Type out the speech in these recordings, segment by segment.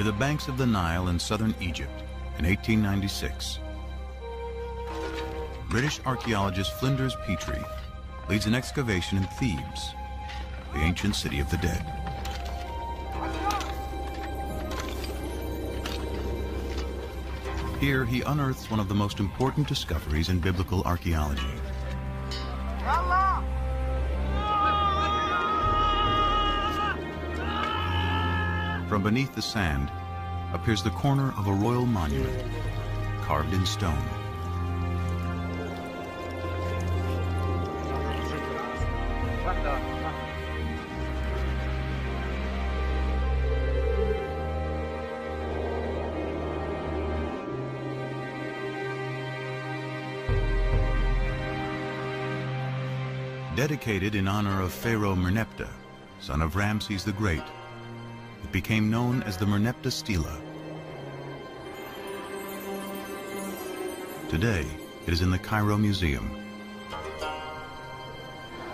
near the banks of the Nile in southern Egypt in 1896. British archaeologist Flinders Petrie leads an excavation in Thebes, the ancient city of the dead. Here he unearths one of the most important discoveries in biblical archaeology. From beneath the sand appears the corner of a royal monument, carved in stone. Dedicated in honor of Pharaoh Merneptah, son of Ramses the Great, it became known as the Merneptah Stela. Today, it is in the Cairo Museum.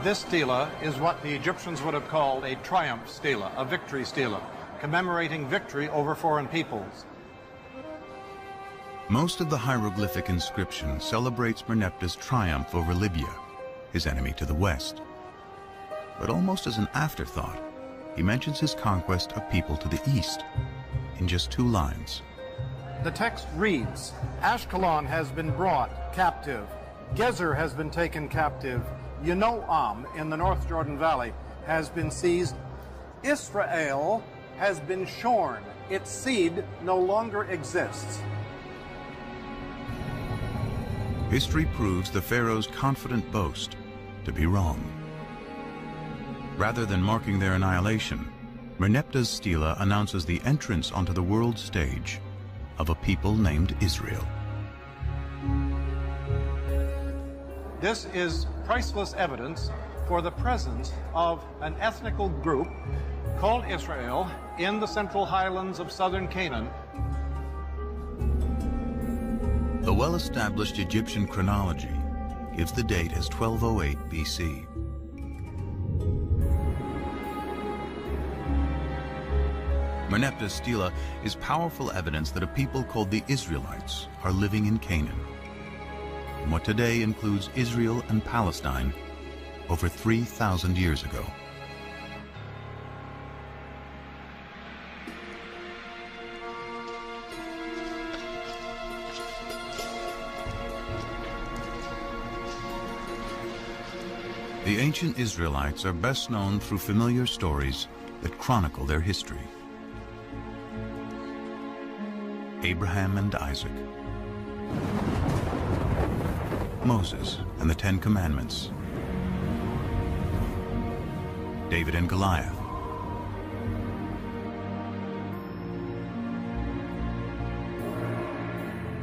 This stela is what the Egyptians would have called a triumph stela, a victory stela, commemorating victory over foreign peoples. Most of the hieroglyphic inscription celebrates Merneptah's triumph over Libya, his enemy to the west. But almost as an afterthought, he mentions his conquest of people to the east in just 2 lines. The text reads, Ashkelon has been brought captive, Gezer has been taken captive, Yanoam in the North Jordan Valley has been seized, Israel has been shorn, its seed no longer exists. History proves the pharaoh's confident boast to be wrong. Rather than marking their annihilation, Merneptah's stela announces the entrance onto the world stage of a people named Israel. This is priceless evidence for the presence of an ethnical group called Israel in the central highlands of southern Canaan. The well-established Egyptian chronology gives the date as 1208 BC. Merneptah's stela is powerful evidence that a people called the Israelites are living in Canaan, in what today includes Israel and Palestine, over 3,000 years ago. The ancient Israelites are best known through familiar stories that chronicle their history. Abraham and Isaac, Moses and the 10 Commandments, David and Goliath,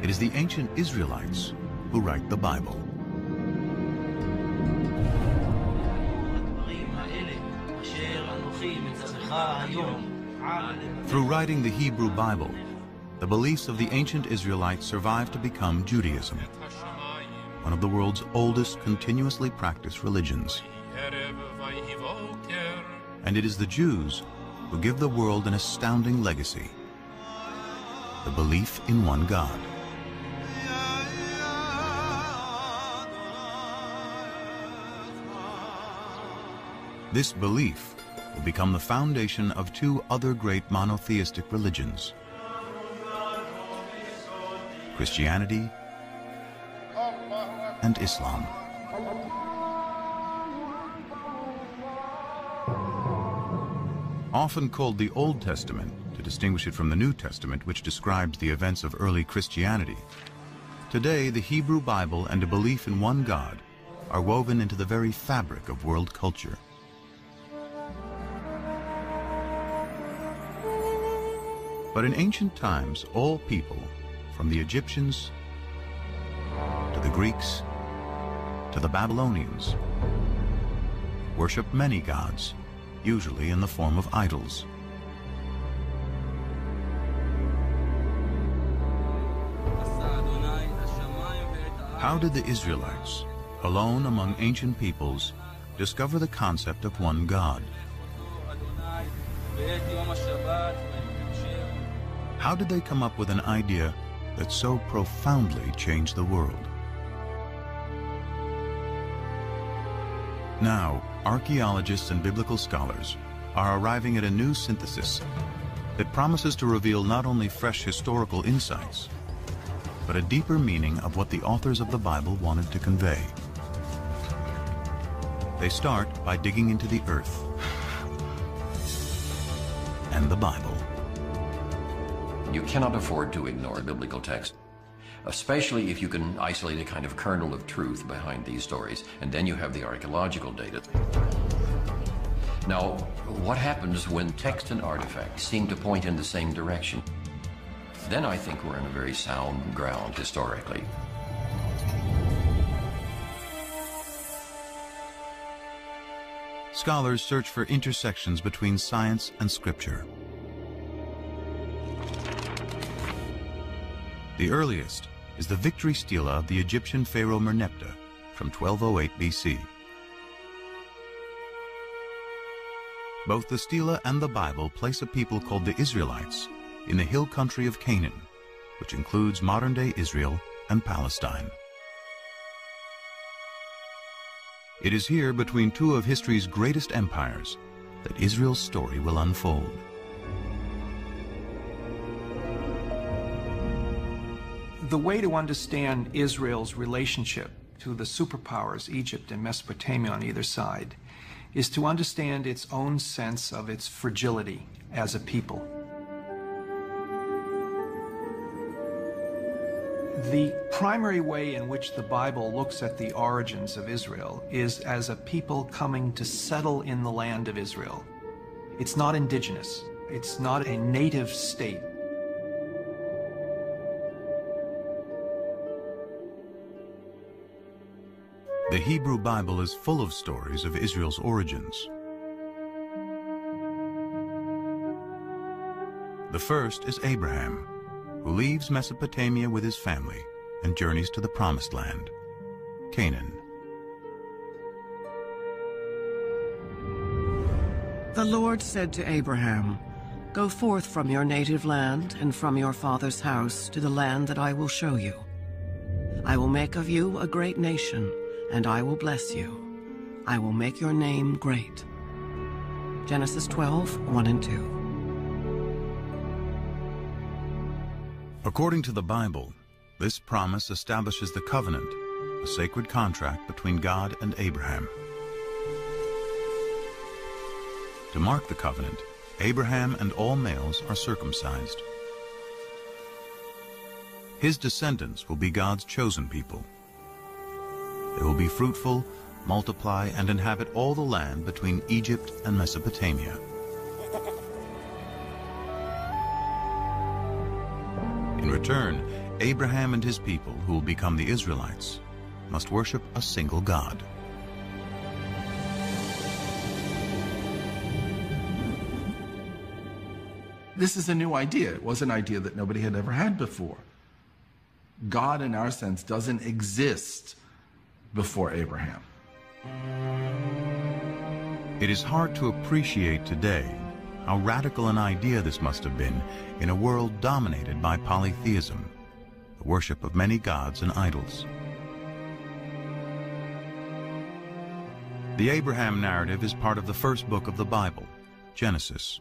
it is the ancient Israelites who write the Bible. Through writing the Hebrew Bible, the beliefs of the ancient Israelites survived to become Judaism, one of the world's oldest continuously practiced religions. And it is the Jews who give the world an astounding legacy: the belief in one God. This belief will become the foundation of 2 other great monotheistic religions: Christianity and Islam. Often called the Old Testament to distinguish it from the New Testament, which describes the events of early Christianity, today the Hebrew Bible and a belief in one God are woven into the very fabric of world culture. But in ancient times, all people, from the Egyptians to the Greeks to the Babylonians, worshipped many gods, usually in the form of idols. How did the Israelites, alone among ancient peoples, discover the concept of one God? How did they come up with an idea that so profoundly changed the world? Now, archaeologists and biblical scholars are arriving at a new synthesis that promises to reveal not only fresh historical insights, but a deeper meaning of what the authors of the Bible wanted to convey. They start by digging into the earth and the Bible. You cannot afford to ignore biblical text, especially if you can isolate a kind of kernel of truth behind these stories, and then you have the archaeological data. Now, what happens when text and artifacts seem to point in the same direction? Then I think we're in a very sound ground historically. Scholars search for intersections between science and scripture. The earliest is the victory stela of the Egyptian pharaoh Merneptah from 1208 BC. Both the stela and the Bible place a people called the Israelites in the hill country of Canaan, which includes modern-day Israel and Palestine. It is here, between two of history's greatest empires, that Israel's story will unfold. The way to understand Israel's relationship to the superpowers, Egypt and Mesopotamia on either side, is to understand its own sense of its fragility as a people. The primary way in which the Bible looks at the origins of Israel is as a people coming to settle in the land of Israel. It's not indigenous. It's not a native state. The Hebrew Bible is full of stories of Israel's origins. The first is Abraham, who leaves Mesopotamia with his family and journeys to the Promised Land, Canaan. The Lord said to Abraham, "Go forth from your native land and from your father's house to the land that I will show you. I will make of you a great nation, and I will bless you. I will make your name great." Genesis 12:1 and 2. According to the Bible, this promise establishes the covenant, a sacred contract between God and Abraham. To mark the covenant, Abraham and all males are circumcised. His descendants will be God's chosen people. They will be fruitful, multiply, and inhabit all the land between Egypt and Mesopotamia. In return, Abraham and his people, who will become the Israelites, must worship a single God. This is a new idea. It was an idea that nobody had ever had before. God, in our sense, doesn't exist before Abraham. It is hard to appreciate today how radical an idea this must have been in a world dominated by polytheism, the worship of many gods and idols. The Abraham narrative is part of the first book of the Bible, Genesis,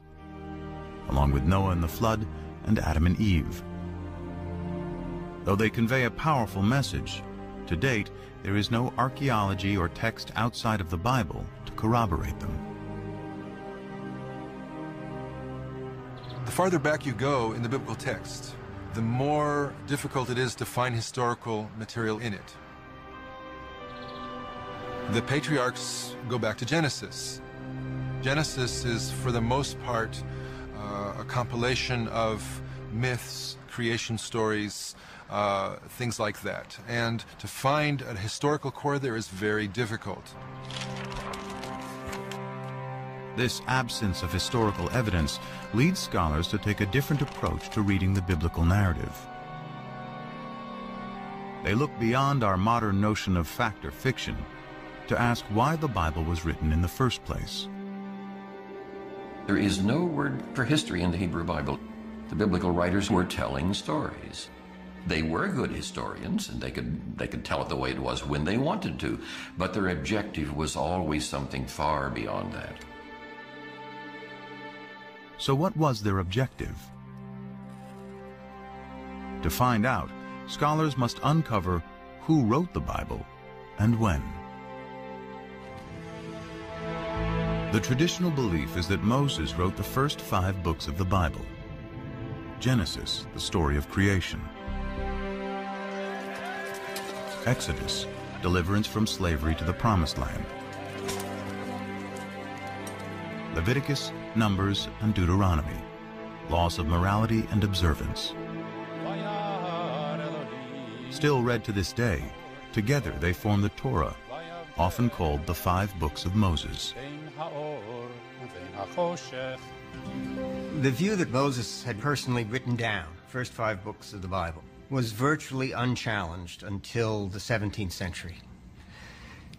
along with Noah and the flood and Adam and Eve. Though they convey a powerful message, to date there is no archaeology or text outside of the Bible to corroborate them. The farther back you go in the biblical text, the more difficult it is to find historical material in it. The patriarchs go back to Genesis. Genesis is, for the most part, a compilation of myths, creation stories, things like that. And to find a historical core there is very difficult. This absence of historical evidence leads scholars to take a different approach to reading the biblical narrative. They look beyond our modern notion of fact or fiction to ask why the Bible was written in the first place. There is no word for history in the Hebrew Bible. The biblical writers were telling stories. They were good historians, and they could tell it the way it was when they wanted to, but their objective was always something far beyond that. So what was their objective? To find out, scholars must uncover who wrote the Bible and when. The traditional belief is that Moses wrote the first 5 books of the Bible. Genesis, the story of creation. Exodus, deliverance from slavery to the Promised Land. Leviticus, Numbers, and Deuteronomy, laws of morality and observance. Still read to this day, together they form the Torah, often called the 5 books of Moses. The view that Moses had personally written down, first 5 books of the Bible, was virtually unchallenged until the 17th century.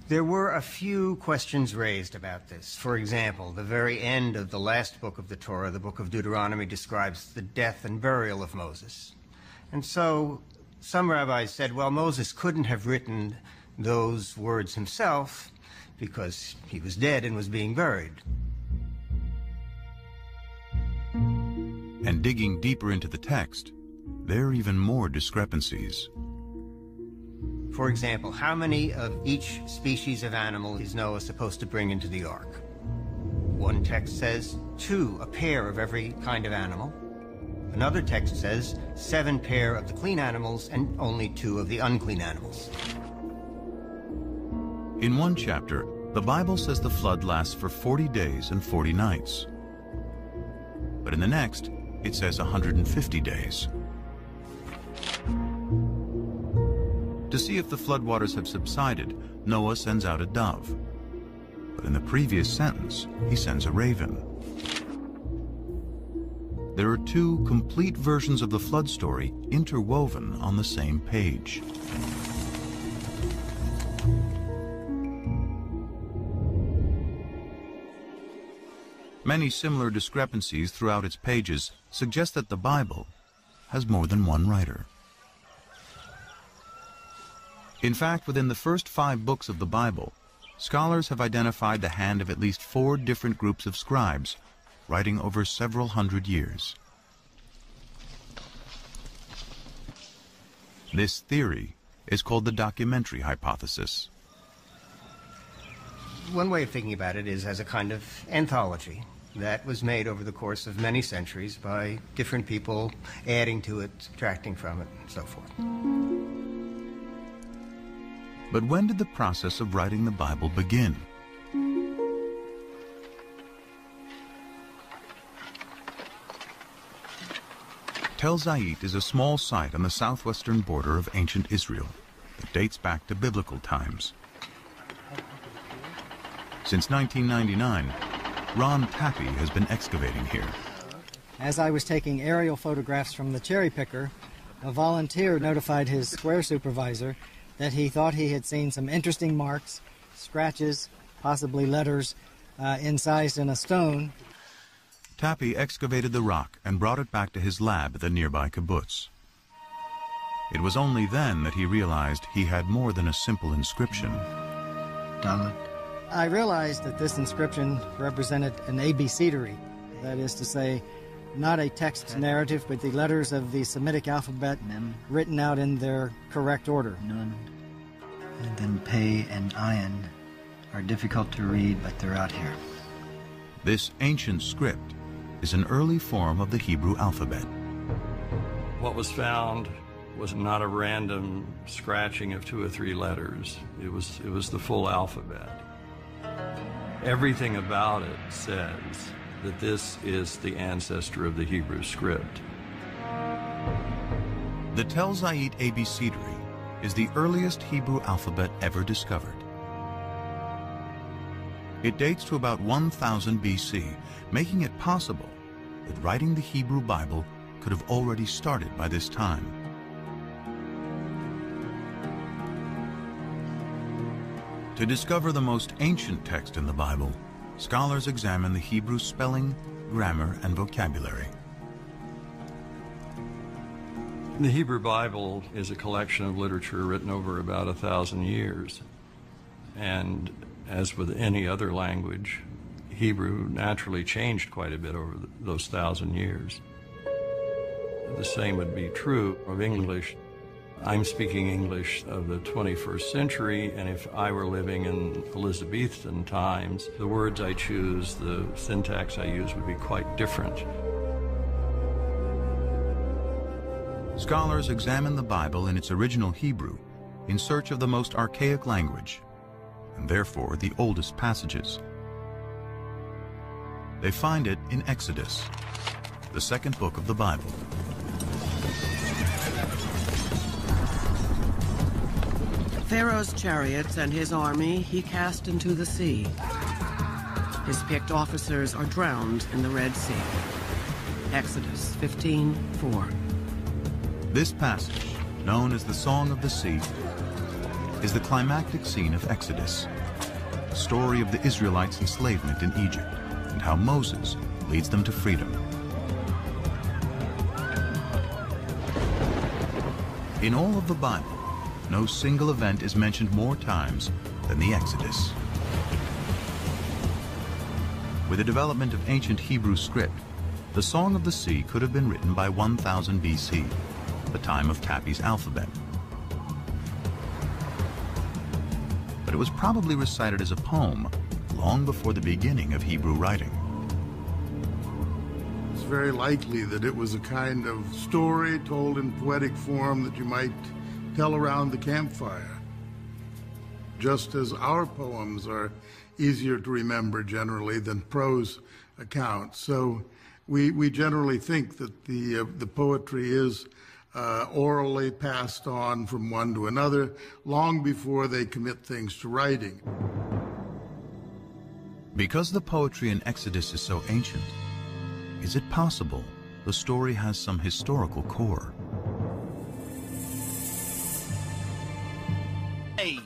There were a few questions raised about this. For example, the very end of the last book of the Torah, the book of Deuteronomy, describes the death and burial of Moses. And so some rabbis said, well, Moses couldn't have written those words himself because he was dead and was being buried. And digging deeper into the text, there are even more discrepancies. For example, how many of each species of animal is Noah supposed to bring into the ark? One text says 2, a pair of every kind of animal. Another text says 7 pair of the clean animals and only 2 of the unclean animals. In one chapter, the Bible says the flood lasts for 40 days and 40 nights. But in the next, it says 150 days. To see if the floodwaters have subsided, Noah sends out a dove. But in the previous sentence, he sends a raven. There are 2 complete versions of the flood story interwoven on the same page. Many similar discrepancies throughout its pages suggest that the Bible has more than one writer. In fact, within the first 5 books of the Bible, scholars have identified the hand of at least 4 different groups of scribes, writing over several hundred years. This theory is called the documentary hypothesis. One way of thinking about it is as a kind of anthology that was made over the course of many centuries by different people adding to it, subtracting from it, and so forth. But when did the process of writing the Bible begin? Tel Zayit is a small site on the southwestern border of ancient Israel that dates back to biblical times. Since 1999, Ron Tappy has been excavating here. As I was taking aerial photographs from the cherry picker, a volunteer notified his square supervisor that he thought he had seen some interesting marks, scratches, possibly letters incised in a stone. Tappy excavated the rock and brought it back to his lab at the nearby kibbutz. It was only then that he realized he had more than a simple inscription. Dalet. I realized that this inscription represented an abecedery, that is to say, not a text narrative, but the letters of the Semitic alphabet written out in their correct order. Nun, and then Pei and Ayin are difficult to read, but they're out here. This ancient script is an early form of the Hebrew alphabet. What was found was not a random scratching of 2 or 3 letters. It was the full alphabet. Everything about it says that this is the ancestor of the Hebrew script. The Tel Zayit abecedery is the earliest Hebrew alphabet ever discovered. It dates to about 1000 BC, making it possible that writing the Hebrew Bible could have already started by this time. To discover the most ancient text in the Bible, scholars examine the Hebrew spelling, grammar, and vocabulary. The Hebrew Bible is a collection of literature written over about 1,000 years. And as with any other language, Hebrew naturally changed quite a bit over those 1,000 years. The same would be true of English. I'm speaking English of the 21st century, and if I were living in Elizabethan times, the words I choose, the syntax I use would be quite different. Scholars examine the Bible in its original Hebrew in search of the most archaic language, and therefore the oldest passages. They find it in Exodus, the second book of the Bible. Pharaoh's chariots and his army he cast into the sea. His picked officers are drowned in the Red Sea. Exodus 15:4. This passage, known as the Song of the Sea, is the climactic scene of Exodus, the story of the Israelites' enslavement in Egypt and how Moses leads them to freedom. In all of the Bible, no single event is mentioned more times than the Exodus. With the development of ancient Hebrew script, the Song of the Sea could have been written by 1000 BC, the time of Tapi's alphabet. But it was probably recited as a poem long before the beginning of Hebrew writing. It's very likely that it was a kind of story told in poetic form that you might tell around the campfire. Just as our poems are easier to remember generally than prose accounts. So we generally think that the poetry is orally passed on from one to another long before they commit things to writing. Because the poetry in Exodus is so ancient, is it possible the story has some historical core? Hey.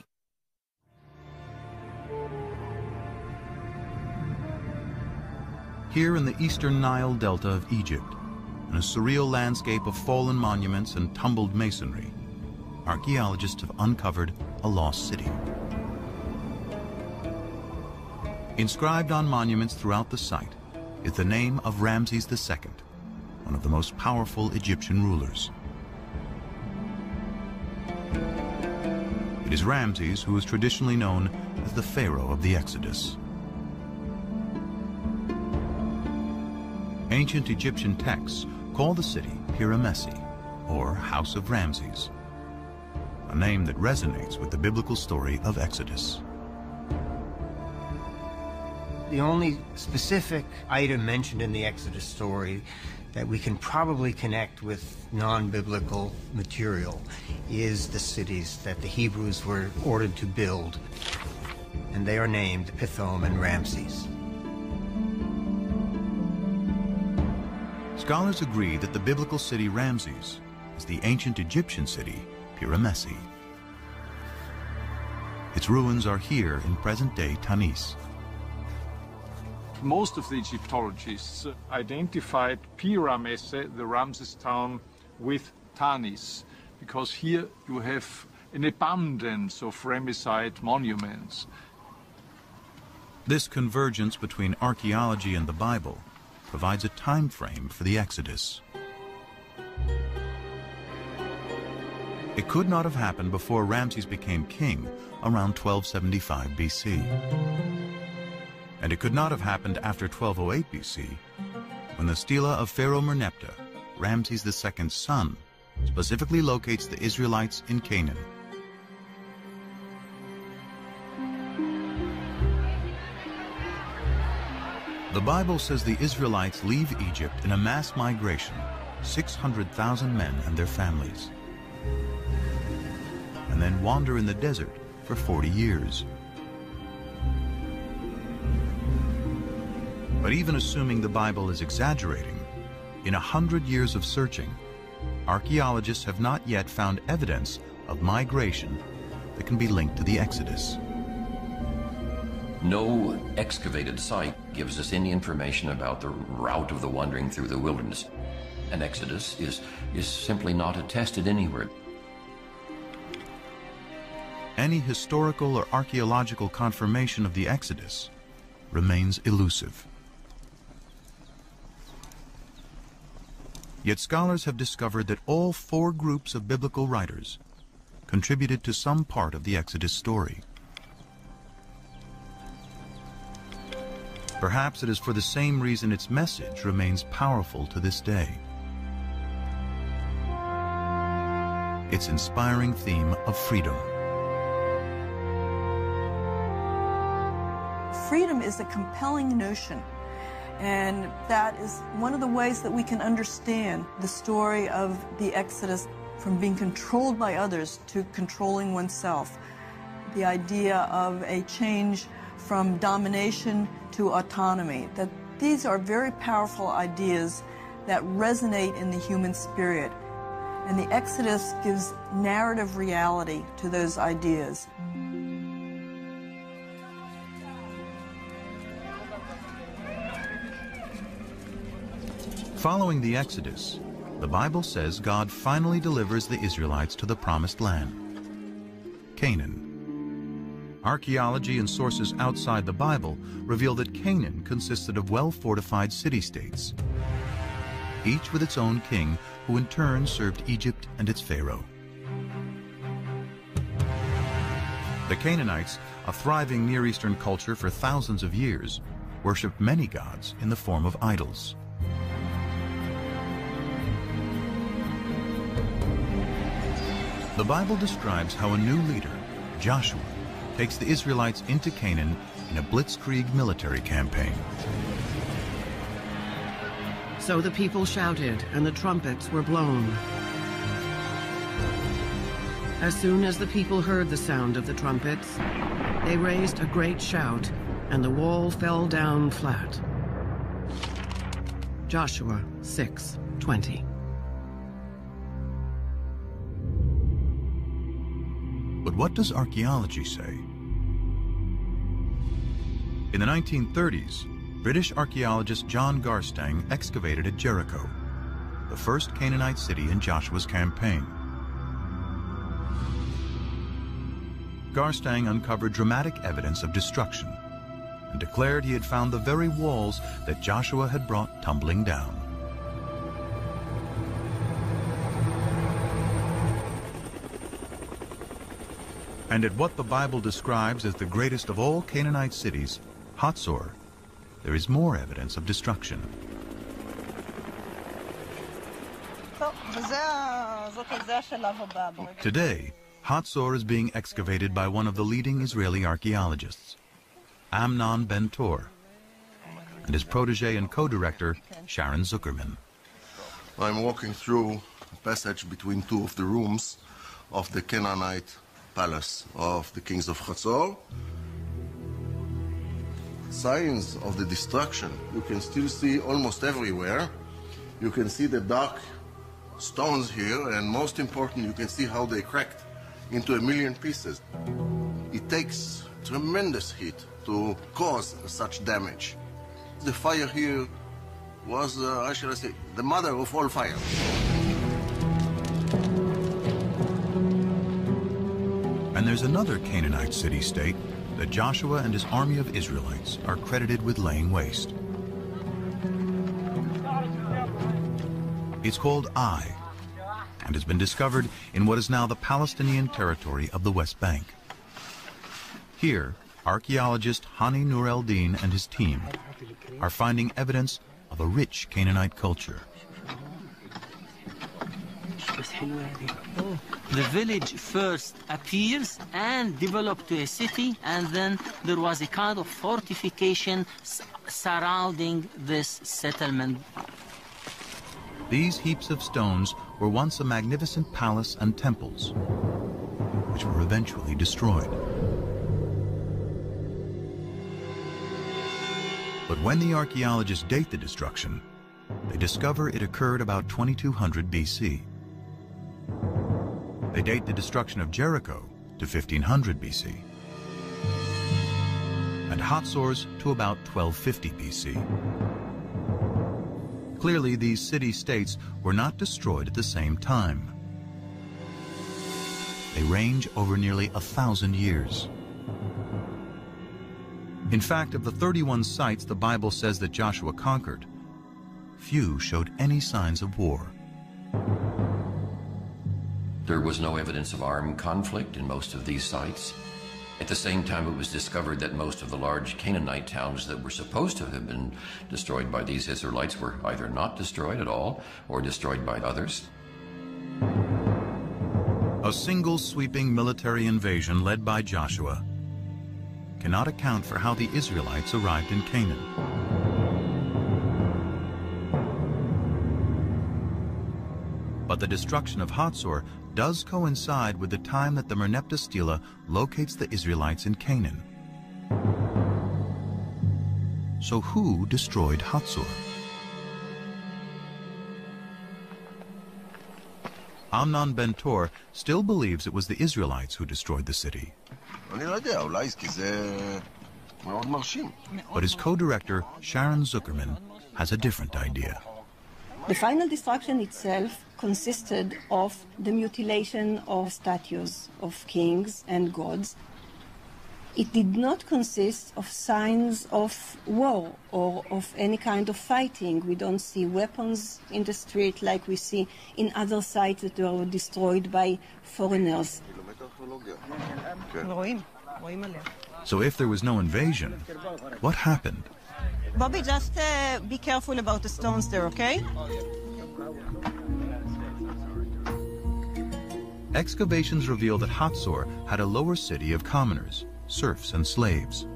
Here in the eastern Nile Delta of Egypt, in a surreal landscape of fallen monuments and tumbled masonry, archaeologists have uncovered a lost city. Inscribed on monuments throughout the site is the name of Ramses II, one of the most powerful Egyptian rulers. It is Ramses who is traditionally known as the Pharaoh of the Exodus. Ancient Egyptian texts call the city Piramesi, or House of Ramses, a name that resonates with the biblical story of Exodus. The only specific item mentioned in the Exodus story that we can probably connect with non-biblical material is the cities that the Hebrews were ordered to build, and they are named Pithom and Ramses. Scholars agree that the biblical city Ramses is the ancient Egyptian city Piramesi. Its ruins are here in present-day Tanis. Most of the Egyptologists identified Piramesi, the Ramses town, with Tanis, because here you have an abundance of Ramesside monuments. This convergence between archaeology and the Bible provides a time frame for the Exodus. It could not have happened before Ramses became king around 1275 BC. And it could not have happened after 1208 BC, when the stela of Pharaoh Merneptah, Ramses II's son, specifically locates the Israelites in Canaan. The Bible says the Israelites leave Egypt in a mass migration, 600,000 men and their families, and then wander in the desert for 40 years. But even assuming the Bible is exaggerating, in 100 years of searching, archaeologists have not yet found evidence of migration that can be linked to the Exodus. No excavated site gives us any information about the route of the wandering through the wilderness. an exodus is simply not attested anywhere. Any historical or archaeological confirmation of the Exodus remains elusive. Yet scholars have discovered that all 4 groups of biblical writers contributed to some part of the Exodus story. Perhaps it is for the same reason its message remains powerful to this day. Its inspiring theme of freedom. Freedom is a compelling notion, and that is one of the ways that we can understand the story of the Exodus, from being controlled by others to controlling oneself. The idea of a change from domination to autonomy, that these are very powerful ideas that resonate in the human spirit. And the Exodus gives narrative reality to those ideas. Following the Exodus, the Bible says God finally delivers the Israelites to the Promised Land, Canaan. Archaeology and sources outside the Bible reveal that Canaan consisted of well-fortified city-states, each with its own king, who in turn served Egypt and its pharaoh. The Canaanites, a thriving Near Eastern culture for thousands of years, worshipped many gods in the form of idols. The Bible describes how a new leader, Joshua, takes the Israelites into Canaan in a blitzkrieg military campaign. So the people shouted, and the trumpets were blown. As soon as the people heard the sound of the trumpets, they raised a great shout, and the wall fell down flat. Joshua 6:20. But what does archaeology say? In the 1930s, British archaeologist John Garstang excavated at Jericho, the first Canaanite city in Joshua's campaign. Garstang uncovered dramatic evidence of destruction and declared he had found the very walls that Joshua had brought tumbling down. And at what the Bible describes as the greatest of all Canaanite cities, Hatzor, there is more evidence of destruction. Today, Hatzor is being excavated by one of the leading Israeli archaeologists, Amnon Ben-Tor, and his protege and co-director, Sharon Zuckerman. I'm walking through a passage between 2 of the rooms of the Canaanite palace of the kings of Hatzor. Signs of the destruction you can still see almost everywhere. You can see the dark stones here, and most important, you can see how they cracked into a million pieces. It takes tremendous heat to cause such damage. The fire here was, how shall I say, the mother of all fire. And there's another Canaanite city-state that Joshua and his army of Israelites are credited with laying waste. It's called Ai, and has been discovered in what is now the Palestinian territory of the West Bank. Here, archaeologist Hani Nur el-Din and his team are finding evidence of a rich Canaanite culture. The village first appears and developed to a city, and then there was a kind of fortification surrounding this settlement. These heaps of stones were once a magnificent palace and temples, which were eventually destroyed. But when the archaeologists date the destruction, they discover it occurred about 2200 BC. They date the destruction of Jericho to 1500 BC, and Hatzor's to about 1250 BC. Clearly, these city-states were not destroyed at the same time. They range over nearly 1,000 years. In fact, of the 31 sites the Bible says that Joshua conquered, few showed any signs of war. There was no evidence of armed conflict in most of these sites. At the same time, it was discovered that most of the large Canaanite towns that were supposed to have been destroyed by these Israelites were either not destroyed at all or destroyed by others. A single sweeping military invasion led by Joshua cannot account for how the Israelites arrived in Canaan. But the destruction of Hatzor does coincide with the time that the Merneptah Stela locates the Israelites in Canaan. So who destroyed Hatzor? Amnon Ben-Tor still believes it was the Israelites who destroyed the city. But his co-director, Sharon Zuckerman, has a different idea. The final destruction itself consisted of the mutilation of statues of kings and gods. It did not consist of signs of war or of any kind of fighting. We don't see weapons in the street like we see in other sites that were destroyed by foreigners. So if there was no invasion, what happened? Bobby, just be careful about the stones there, okay? Excavations reveal that Hatzor had a lower city of commoners, serfs and slaves,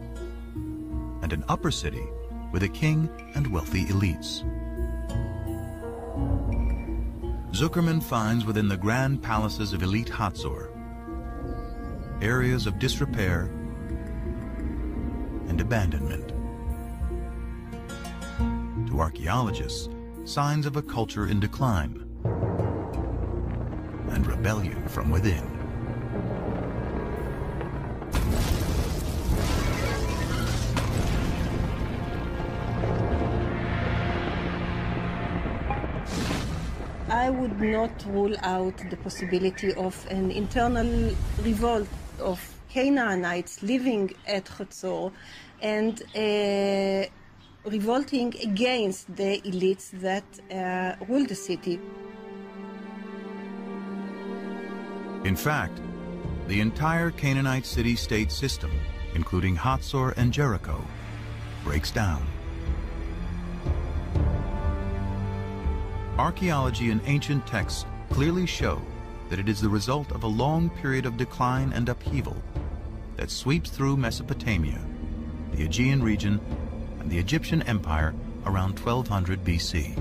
and an upper city with a king and wealthy elites. Zuckerman finds within the grand palaces of elite Hatzor areas of disrepair and abandonment. To archaeologists, signs of a culture in decline and rebellion from within. I would not rule out the possibility of an internal revolt of Canaanites living at Hatzor and revolting against the elites that ruled the city. In fact, the entire Canaanite city-state system, including Hatzor and Jericho, breaks down. Archaeology and ancient texts clearly show that it is the result of a long period of decline and upheaval that sweeps through Mesopotamia, the Aegean region, and the Egyptian Empire around 1200 BC.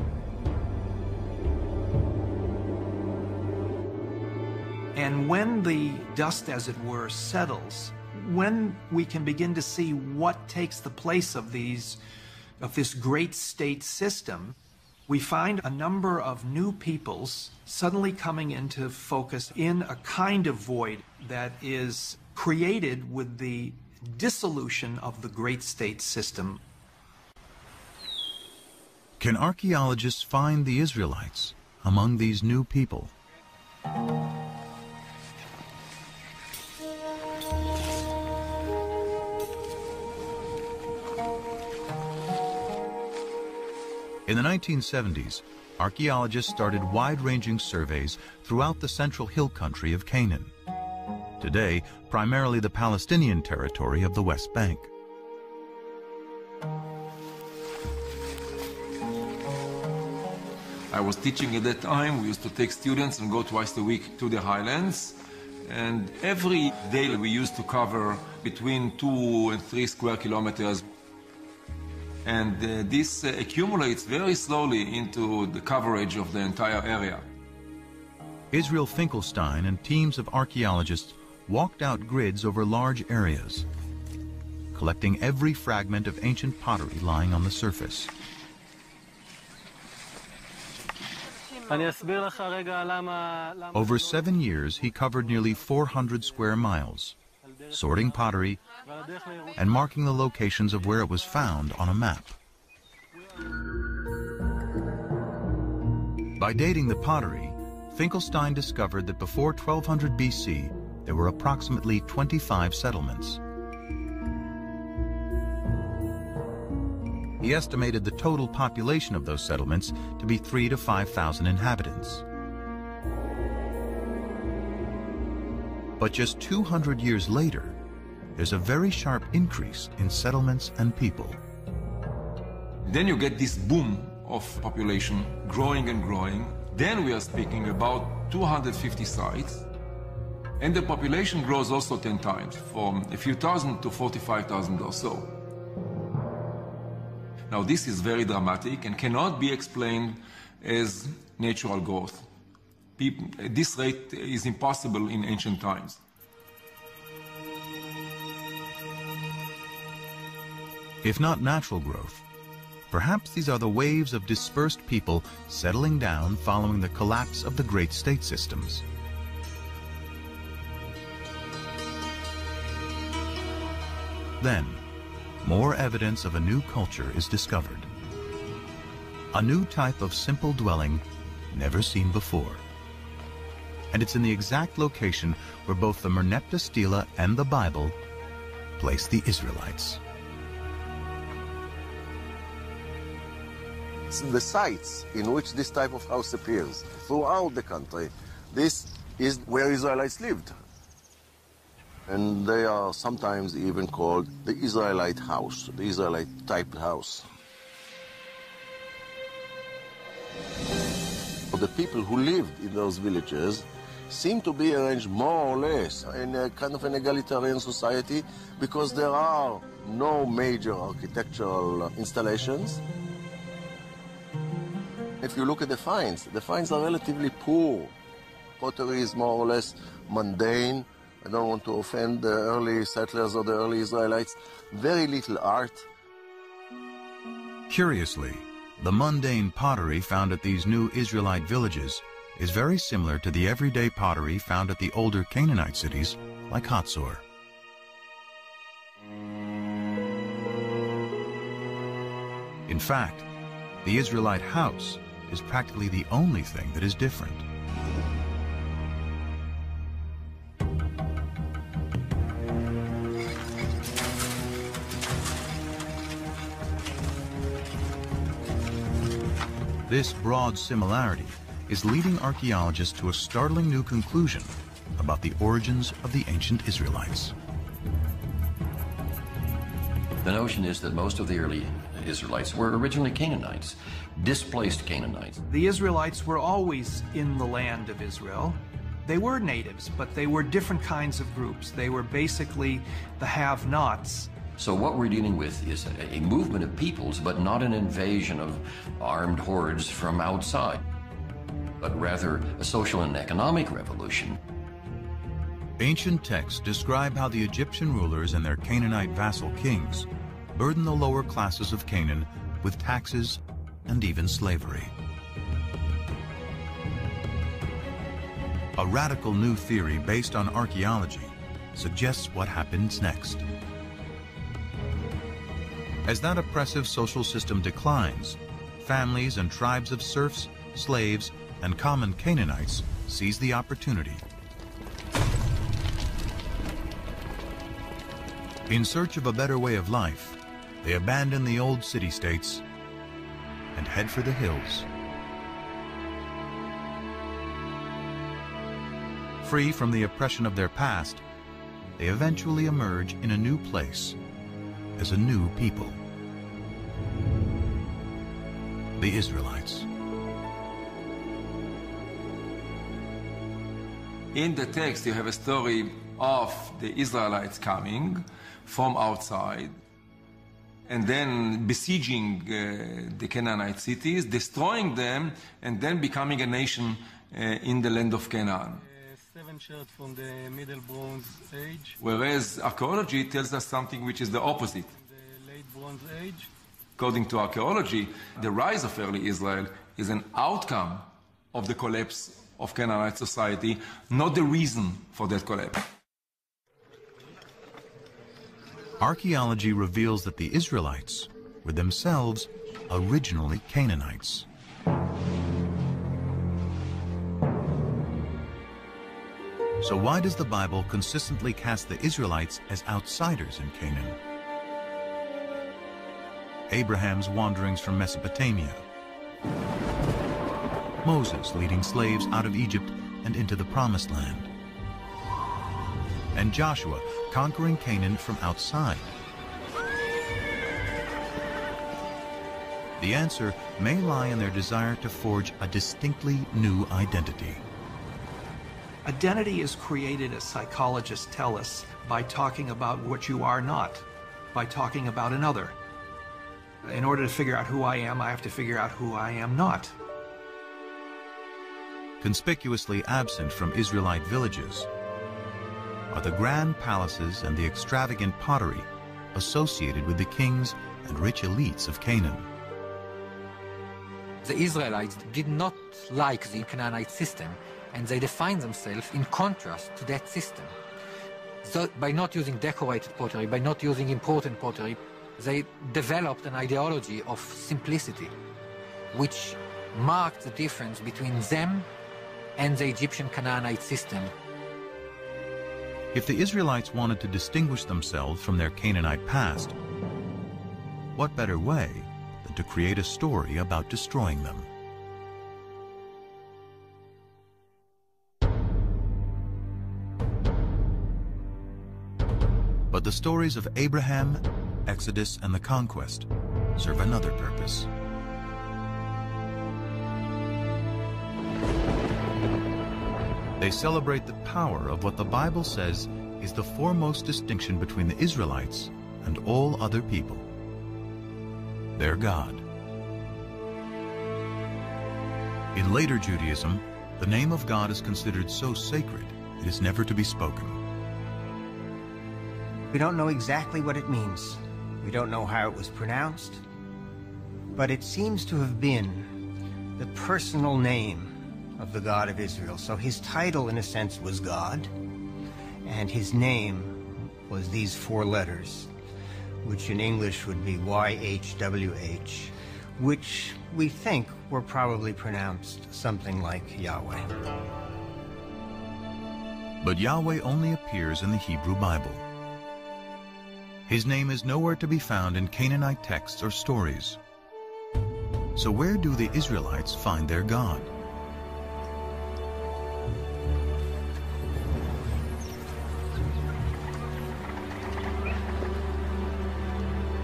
And when the dust, as it were, settles, when we can begin to see what takes the place of this great state system, we find a number of new peoples suddenly coming into focus in a kind of void that is created with the dissolution of the great state system. Can archaeologists find the Israelites among these new people? In the 1970s, archaeologists started wide-ranging surveys throughout the central hill country of Canaan. Today, primarily the Palestinian territory of the West Bank. I was teaching at that time. We used to take students and go twice a week to the highlands. And every day we used to cover between 2 and 3 square kilometers. And this accumulates very slowly into the coverage of the entire area. Israel Finkelstein and teams of archaeologists walked out grids over large areas, collecting every fragment of ancient pottery lying on the surface. Over 7 years, he covered nearly 400 square miles, sorting pottery and marking the locations of where it was found on a map. By dating the pottery, Finkelstein discovered that before 1200 BC, there were approximately 25 settlements. He estimated the total population of those settlements to be 3,000 to 5,000 inhabitants. But just 200 years later, there's a very sharp increase in settlements and people. Then you get this boom of population growing and growing. Then we are speaking about 250 sites. And the population grows also 10 times, from a few thousand to 45,000 or so. Now, this is very dramatic and cannot be explained as natural growth. This rate is impossible in ancient times. If not natural growth, perhaps these are the waves of dispersed people settling down following the collapse of the great state systems. Then, more evidence of a new culture is discovered. A new type of simple dwelling never seen before. And it's in the exact location where both the Merneptah Stela and the Bible place the Israelites. The sites in which this type of house appears throughout the country, this is where Israelites lived. And they are sometimes even called the Israelite house, the Israelite type house. The people who lived in those villages seem to be arranged more or less in a kind of an egalitarian society because there are no major architectural installations. If you look at the finds are relatively poor. Pottery is more or less mundane. I don't want to offend the early settlers or the early Israelites. Very little art. Curiously, the mundane pottery found at these new Israelite villages is very similar to the everyday pottery found at the older Canaanite cities like Hatzor. In fact, the Israelite house is practically the only thing that is different. This broad similarity is leading archaeologists to a startling new conclusion about the origins of the ancient Israelites. The notion is that most of the early Israelites were originally Canaanites, displaced Canaanites. The Israelites were always in the land of Israel. They were natives, but they were different kinds of groups. They were basically the have-nots. So what we're dealing with is a movement of peoples, but not an invasion of armed hordes from outside, but rather a social and economic revolution. Ancient texts describe how the Egyptian rulers and their Canaanite vassal kings burdened the lower classes of Canaan with taxes and even slavery. A radical new theory based on archaeology suggests what happens next. As that oppressive social system declines, families and tribes of serfs, slaves, and common Canaanites seize the opportunity. In search of a better way of life, they abandon the old city-states and head for the hills. Free from the oppression of their past, they eventually emerge in a new place as a new people. The Israelites. In the text, you have a story of the Israelites coming from outside and then besieging the Canaanite cities, destroying them, and then becoming a nation in the land of Canaan. 7 shards from the Middle Bronze Age. Whereas archaeology tells us something which is the opposite. The Late Bronze Age. According to archaeology, the rise of early Israel is an outcome of the collapse of Canaanite society, not the reason for that collapse. Archaeology reveals that the Israelites were themselves originally Canaanites. So why does the Bible consistently cast the Israelites as outsiders in Canaan? Abraham's wanderings from Mesopotamia, Moses leading slaves out of Egypt and into the Promised Land, and Joshua conquering Canaan from outside. The answer may lie in their desire to forge a distinctly new identity. Identity is created, as psychologists tell us, by talking about what you are not, by talking about another. In order to figure out who I am, I have to figure out who I am not. Conspicuously absent from Israelite villages are the grand palaces and the extravagant pottery associated with the kings and rich elites of Canaan. The Israelites did not like the Canaanite system, and they defined themselves in contrast to that system. So by not using decorated pottery, by not using important pottery, they developed an ideology of simplicity, which marked the difference between them and the Egyptian Canaanite system. If the Israelites wanted to distinguish themselves from their Canaanite past, what better way than to create a story about destroying them? But the stories of Abraham, Exodus, and the conquest serve another purpose. They celebrate the power of what the Bible says is the foremost distinction between the Israelites and all other people: their God. In later Judaism, the name of God is considered so sacred it is never to be spoken. We don't know exactly what it means. We don't know how it was pronounced, but it seems to have been the personal name of the God of Israel. So his title, in a sense, was God, and his name was these four letters, which in English would be YHWH, which we think were probably pronounced something like Yahweh. But Yahweh only appears in the Hebrew Bible. His name is nowhere to be found in Canaanite texts or stories. So where do the Israelites find their God?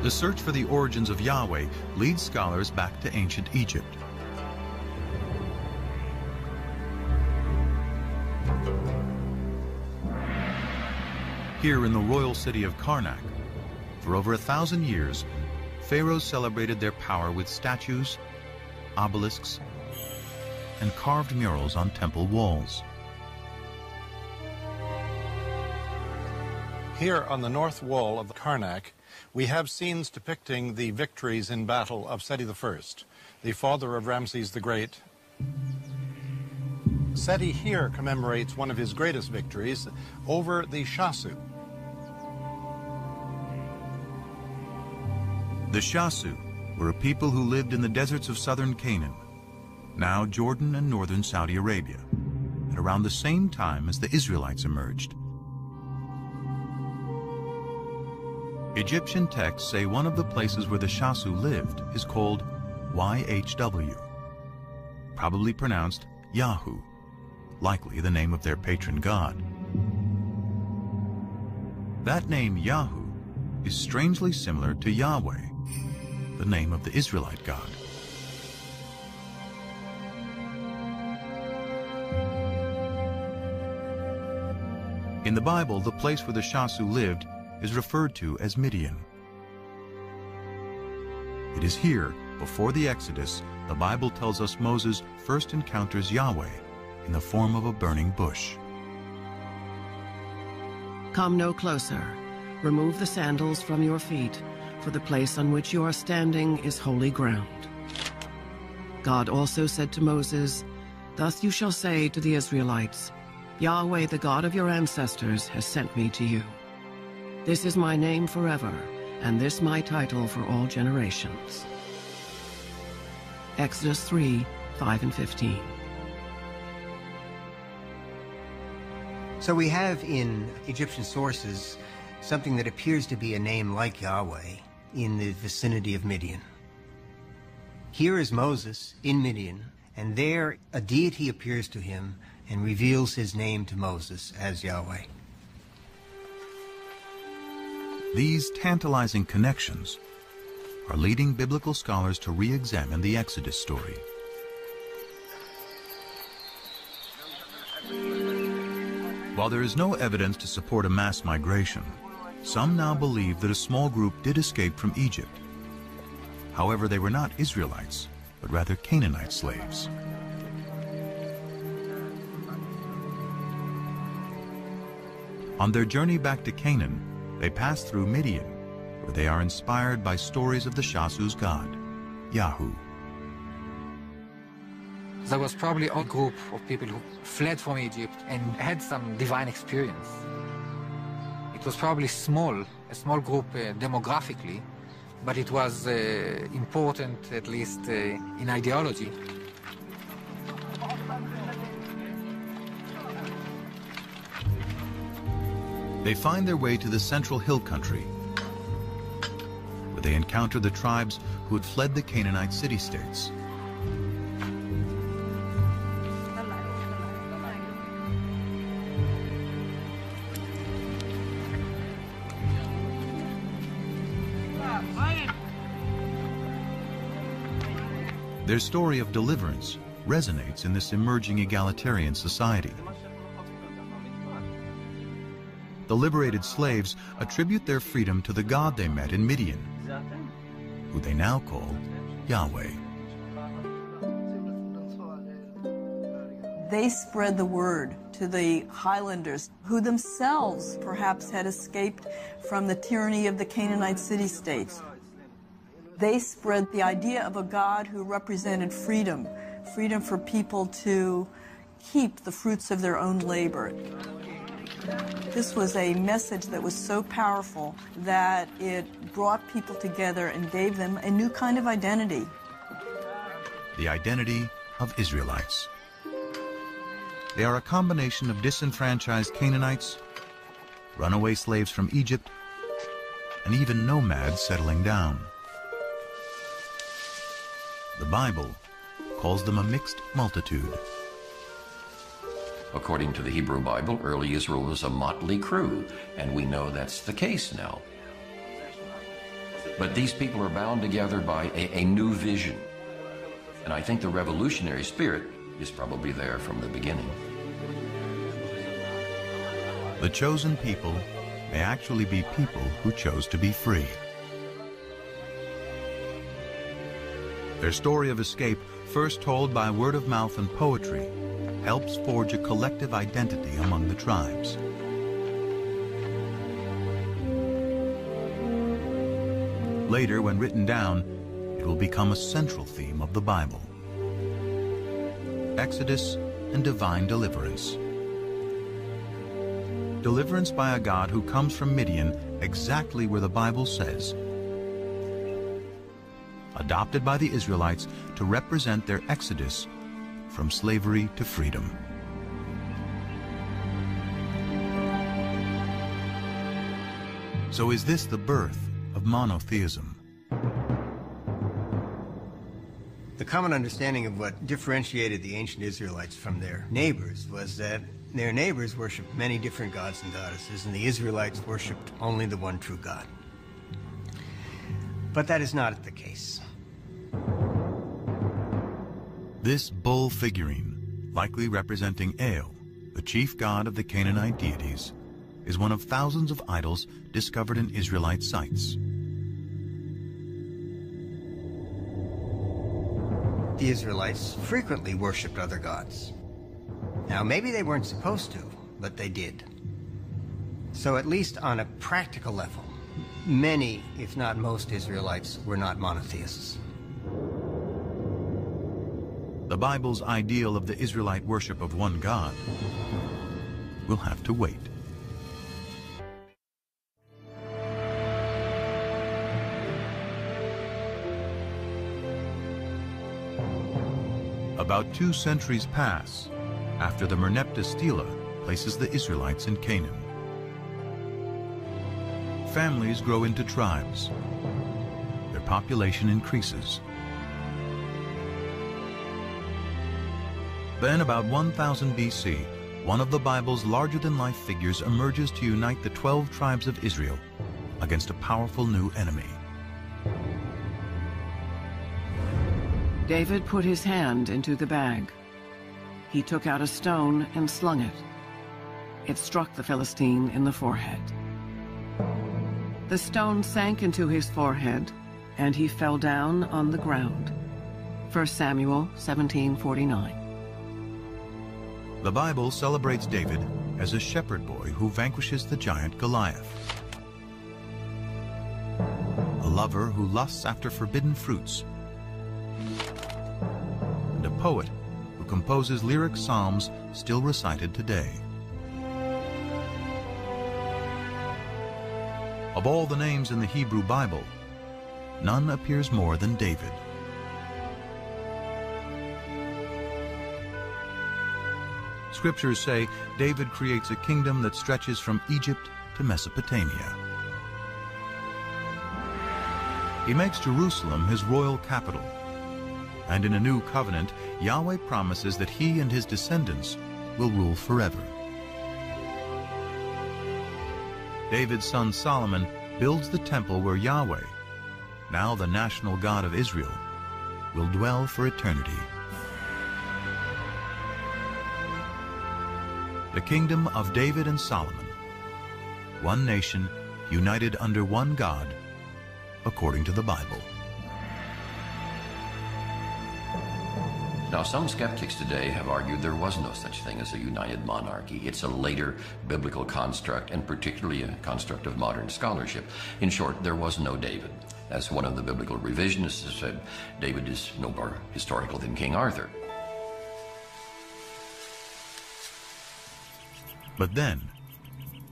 The search for the origins of Yahweh leads scholars back to ancient Egypt. Here in the royal city of Karnak, for over 1,000 years, pharaohs celebrated their power with statues, obelisks, and carved murals on temple walls. Here on the north wall of Karnak, we have scenes depicting the victories in battle of Seti I, the father of Ramses the Great. Seti here commemorates one of his greatest victories over the Shasu. The Shasu were a people who lived in the deserts of southern Canaan, now Jordan and northern Saudi Arabia, at around the same time as the Israelites emerged. Egyptian texts say one of the places where the Shasu lived is called YHW, probably pronounced Yahu, likely the name of their patron god. That name Yahu is strangely similar to Yahweh, the name of the Israelite God. In the Bible, the place where the Shasu lived is referred to as Midian. It is here, before the Exodus, the Bible tells us Moses first encounters Yahweh in the form of a burning bush. Come no closer. Remove the sandals from your feet, for the place on which you are standing is holy ground. God also said to Moses, Thus you shall say to the Israelites, Yahweh, the God of your ancestors, has sent me to you. This is my name forever, and this my title for all generations. Exodus 3, 5 and 15. So we have in Egyptian sources something that appears to be a name like Yahweh in the vicinity of Midian. Here is Moses in Midian, and there a deity appears to him and reveals his name to Moses as Yahweh. These tantalizing connections are leading biblical scholars to re-examine the Exodus story. While there is no evidence to support a mass migration, some now believe that a small group did escape from Egypt. However, they were not Israelites, but rather Canaanite slaves. On their journey back to Canaan, they pass through Midian, where they are inspired by stories of the Shasu's god, Yahu. There was probably a group of people who fled from Egypt and had some divine experience. It was probably a small group demographically, but it was important, at least in ideology. They find their way to the central hill country, where they encounter the tribes who had fled the Canaanite city-states. Their story of deliverance resonates in this emerging egalitarian society. The liberated slaves attribute their freedom to the God they met in Midian, who they now call Yahweh. They spread the word to the highlanders, who themselves perhaps had escaped from the tyranny of the Canaanite city-states. They spread the idea of a God who represented freedom, freedom for people to keep the fruits of their own labor. This was a message that was so powerful that it brought people together and gave them a new kind of identity. The identity of Israelites. They are a combination of disenfranchised Canaanites, runaway slaves from Egypt, and even nomads settling down. The Bible calls them a mixed multitude. According to the Hebrew Bible, early Israel was a motley crew, and we know that's the case now. But these people are bound together by a new vision. And I think the revolutionary spirit is probably there from the beginning. The chosen people may actually be people who chose to be free. Their story of escape, first told by word of mouth and poetry, helps forge a collective identity among the tribes. Later, when written down, it will become a central theme of the Bible. Exodus and divine deliverance. Deliverance by a God who comes from Midian, exactly where the Bible says, adopted by the Israelites to represent their exodus from slavery to freedom. So is this the birth of monotheism? The common understanding of what differentiated the ancient Israelites from their neighbors was that their neighbors worshipped many different gods and goddesses, and the Israelites worshipped only the one true God. But that is not the case. This bull figurine, likely representing El, the chief god of the Canaanite deities, is one of thousands of idols discovered in Israelite sites. The Israelites frequently worshipped other gods. Now, maybe they weren't supposed to, but they did. So at least on a practical level, many, if not most, Israelites were not monotheists. The Bible's ideal of the Israelite worship of one God will have to wait. About 2 centuries pass after the Merneptah Stela, places the Israelites in Canaan. Families grow into tribes. Their population increases. Then, about 1000 BC, one of the Bible's larger-than-life figures emerges to unite the 12 tribes of Israel against a powerful new enemy. David put his hand into the bag. He took out a stone and slung it. It struck the Philistine in the forehead. The stone sank into his forehead, and he fell down on the ground. 1 Samuel 17:49. The Bible celebrates David as a shepherd boy who vanquishes the giant Goliath, a lover who lusts after forbidden fruits, and a poet who composes lyric psalms still recited today. Of all the names in the Hebrew Bible, none appears more than David. Scriptures say David creates a kingdom that stretches from Egypt to Mesopotamia. He makes Jerusalem his royal capital, and in a new covenant, Yahweh promises that he and his descendants will rule forever. David's son Solomon builds the temple where Yahweh, now the national God of Israel, will dwell for eternity. The kingdom of David and Solomon, one nation united under one God, according to the Bible. Now, some skeptics today have argued there was no such thing as a united monarchy. It's a later biblical construct, and particularly a construct of modern scholarship. In short, there was no David. As one of the biblical revisionists has said, David is no more historical than King Arthur. But then,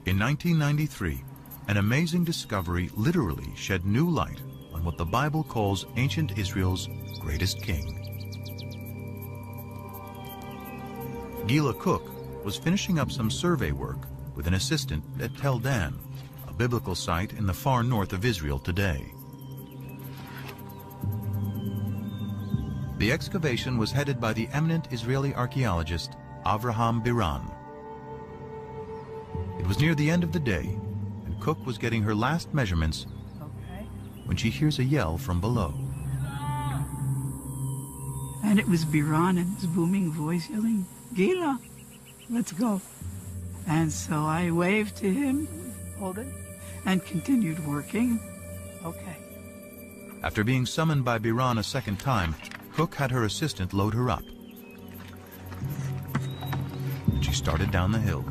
in 1993, an amazing discovery literally shed new light on what the Bible calls ancient Israel's greatest king. Gila Cook was finishing up some survey work with an assistant at Tel Dan, a biblical site in the far north of Israel today. The excavation was headed by the eminent Israeli archaeologist Avraham Biran. It was near the end of the day, and Cook was getting her last measurements when she hears a yell from below. And it was Biran in his booming voice yelling, "Gila, let's go." And so I waved to him, hold it, and continued working. Okay. After being summoned by Biran a second time, Cook had her assistant load her up. And she started down the hill.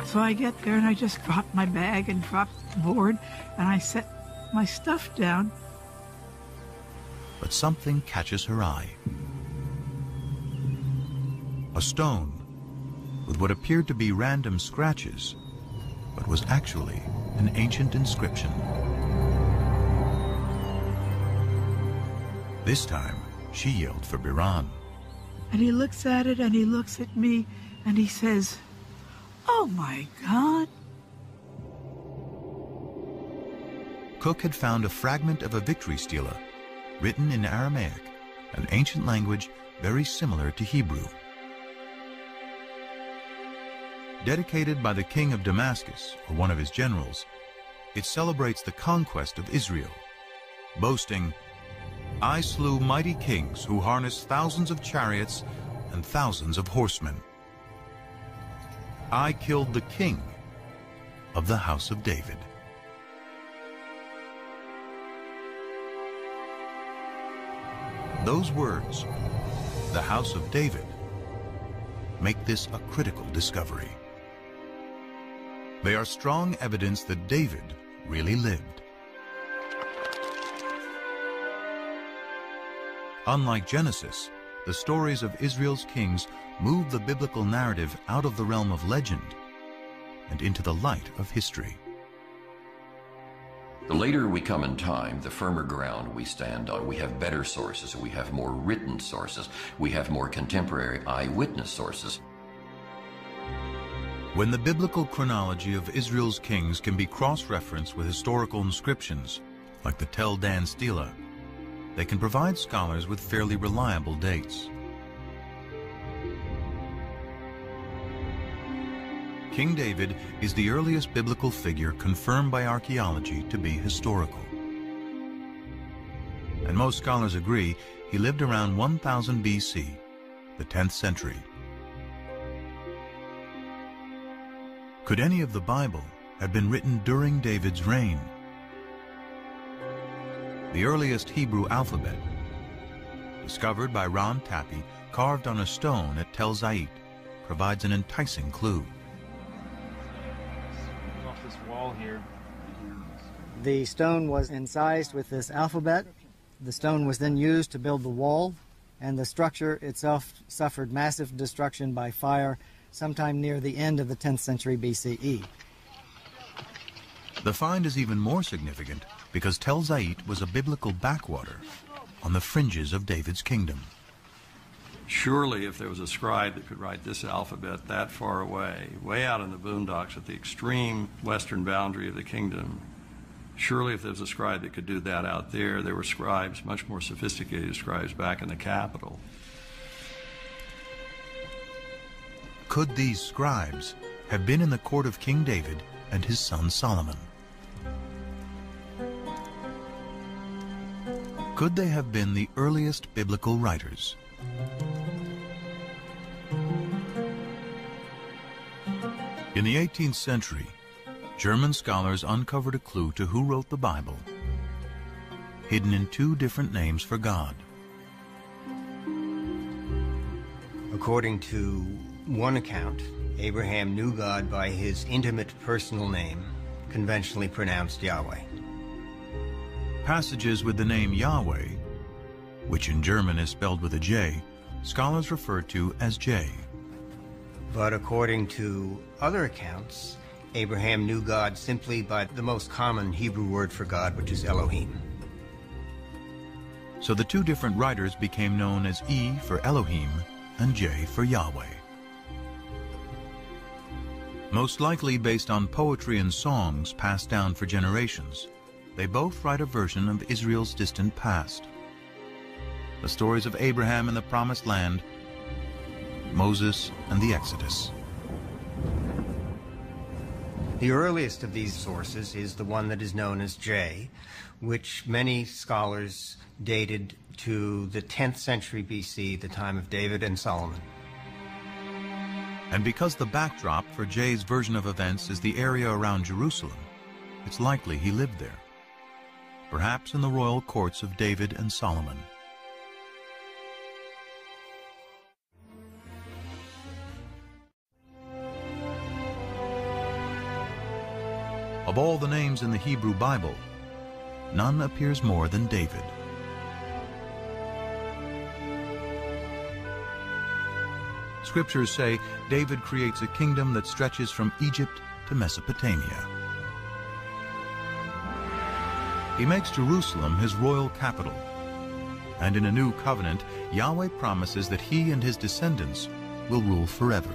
So I get there and I just dropped my bag and dropped the board and I set my stuff down. But something catches her eye. A stone with what appeared to be random scratches, but was actually an ancient inscription. This time, she yelled for Biran. And he looks at it and he looks at me and he says, "Oh my God." Cook had found a fragment of a victory stela written in Aramaic, an ancient language very similar to Hebrew. Dedicated by the king of Damascus, or one of his generals, it celebrates the conquest of Israel, boasting, "I slew mighty kings who harnessed thousands of chariots and thousands of horsemen. I killed the king of the house of David." Those words, the house of David, make this a critical discovery. They are strong evidence that David really lived. Unlike Genesis, the stories of Israel's kings move the biblical narrative out of the realm of legend and into the light of history. The later we come in time, the firmer ground we stand on. We have better sources, we have more written sources, we have more contemporary eyewitness sources. When the biblical chronology of Israel's kings can be cross-referenced with historical inscriptions, like the Tel Dan Stela, they can provide scholars with fairly reliable dates. King David is the earliest biblical figure confirmed by archaeology to be historical. And most scholars agree he lived around 1000 BC, the 10th century. Could any of the Bible have been written during David's reign? The earliest Hebrew alphabet, discovered by Ron Tappy, carved on a stone at Tel Zait, provides an enticing clue. Off this wall here. The stone was incised with this alphabet. The stone was then used to build the wall, and the structure itself suffered massive destruction by fire sometime near the end of the 10th century BCE. The find is even more significant because Tel Zait was a biblical backwater on the fringes of David's kingdom. Surely if there was a scribe that could write this alphabet that far away, way out in the boondocks at the extreme western boundary of the kingdom, surely if there was a scribe that could do that out there, there were scribes, much more sophisticated scribes, back in the capital. Could these scribes have been in the court of King David and his son Solomon? Could they have been the earliest biblical writers? In the 18th century, German scholars uncovered a clue to who wrote the Bible, hidden in two different names for God. According to one account, Abraham knew God by his intimate personal name, conventionally pronounced Yahweh. Passages with the name Yahweh, which in German is spelled with a J, scholars refer to as J. But according to other accounts, Abraham knew God simply by the most common Hebrew word for God, which is Elohim. So the two different writers became known as E for Elohim and J for Yahweh. Most likely based on poetry and songs passed down for generations, they both write a version of Israel's distant past. The stories of Abraham in the Promised Land, Moses and the Exodus. The earliest of these sources is the one that is known as J, which many scholars dated to the 10th century BC, the time of David and Solomon. And because the backdrop for J's version of events is the area around Jerusalem, it's likely he lived there, perhaps in the royal courts of David and Solomon. Of all the names in the Hebrew Bible, none appears more than David. Scriptures say David creates a kingdom that stretches from Egypt to Mesopotamia. He makes Jerusalem his royal capital, and in a new covenant, Yahweh promises that he and his descendants will rule forever.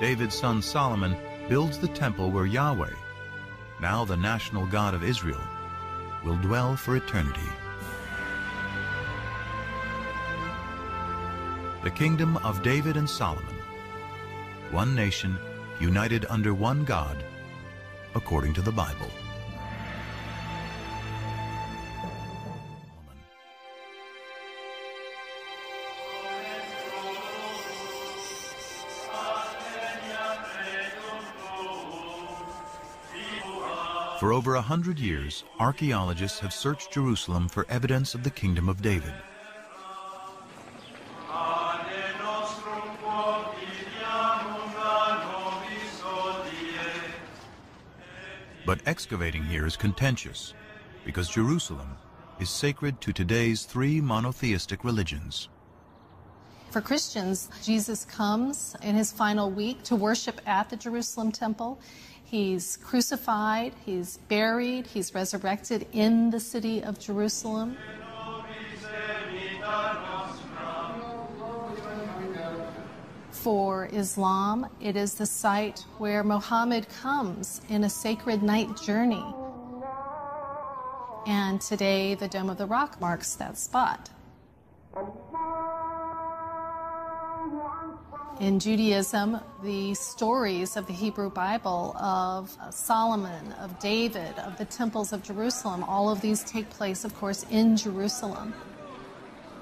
David's son Solomon builds the temple where Yahweh, now the national God of Israel, will dwell for eternity. The kingdom of David and Solomon, one nation united under one God, according to the Bible. For over 100 years, archaeologists have searched Jerusalem for evidence of the kingdom of David. But excavating here is contentious, because Jerusalem is sacred to today's three monotheistic religions. For Christians, Jesus comes in his final week to worship at the Jerusalem temple. He's crucified, he's buried, he's resurrected in the city of Jerusalem. For Islam, it is the site where Muhammad comes in a sacred night journey. And today, the Dome of the Rock marks that spot. In Judaism, the stories of the Hebrew Bible, of Solomon, of David, of the temples of Jerusalem, all of these take place, of course, in Jerusalem.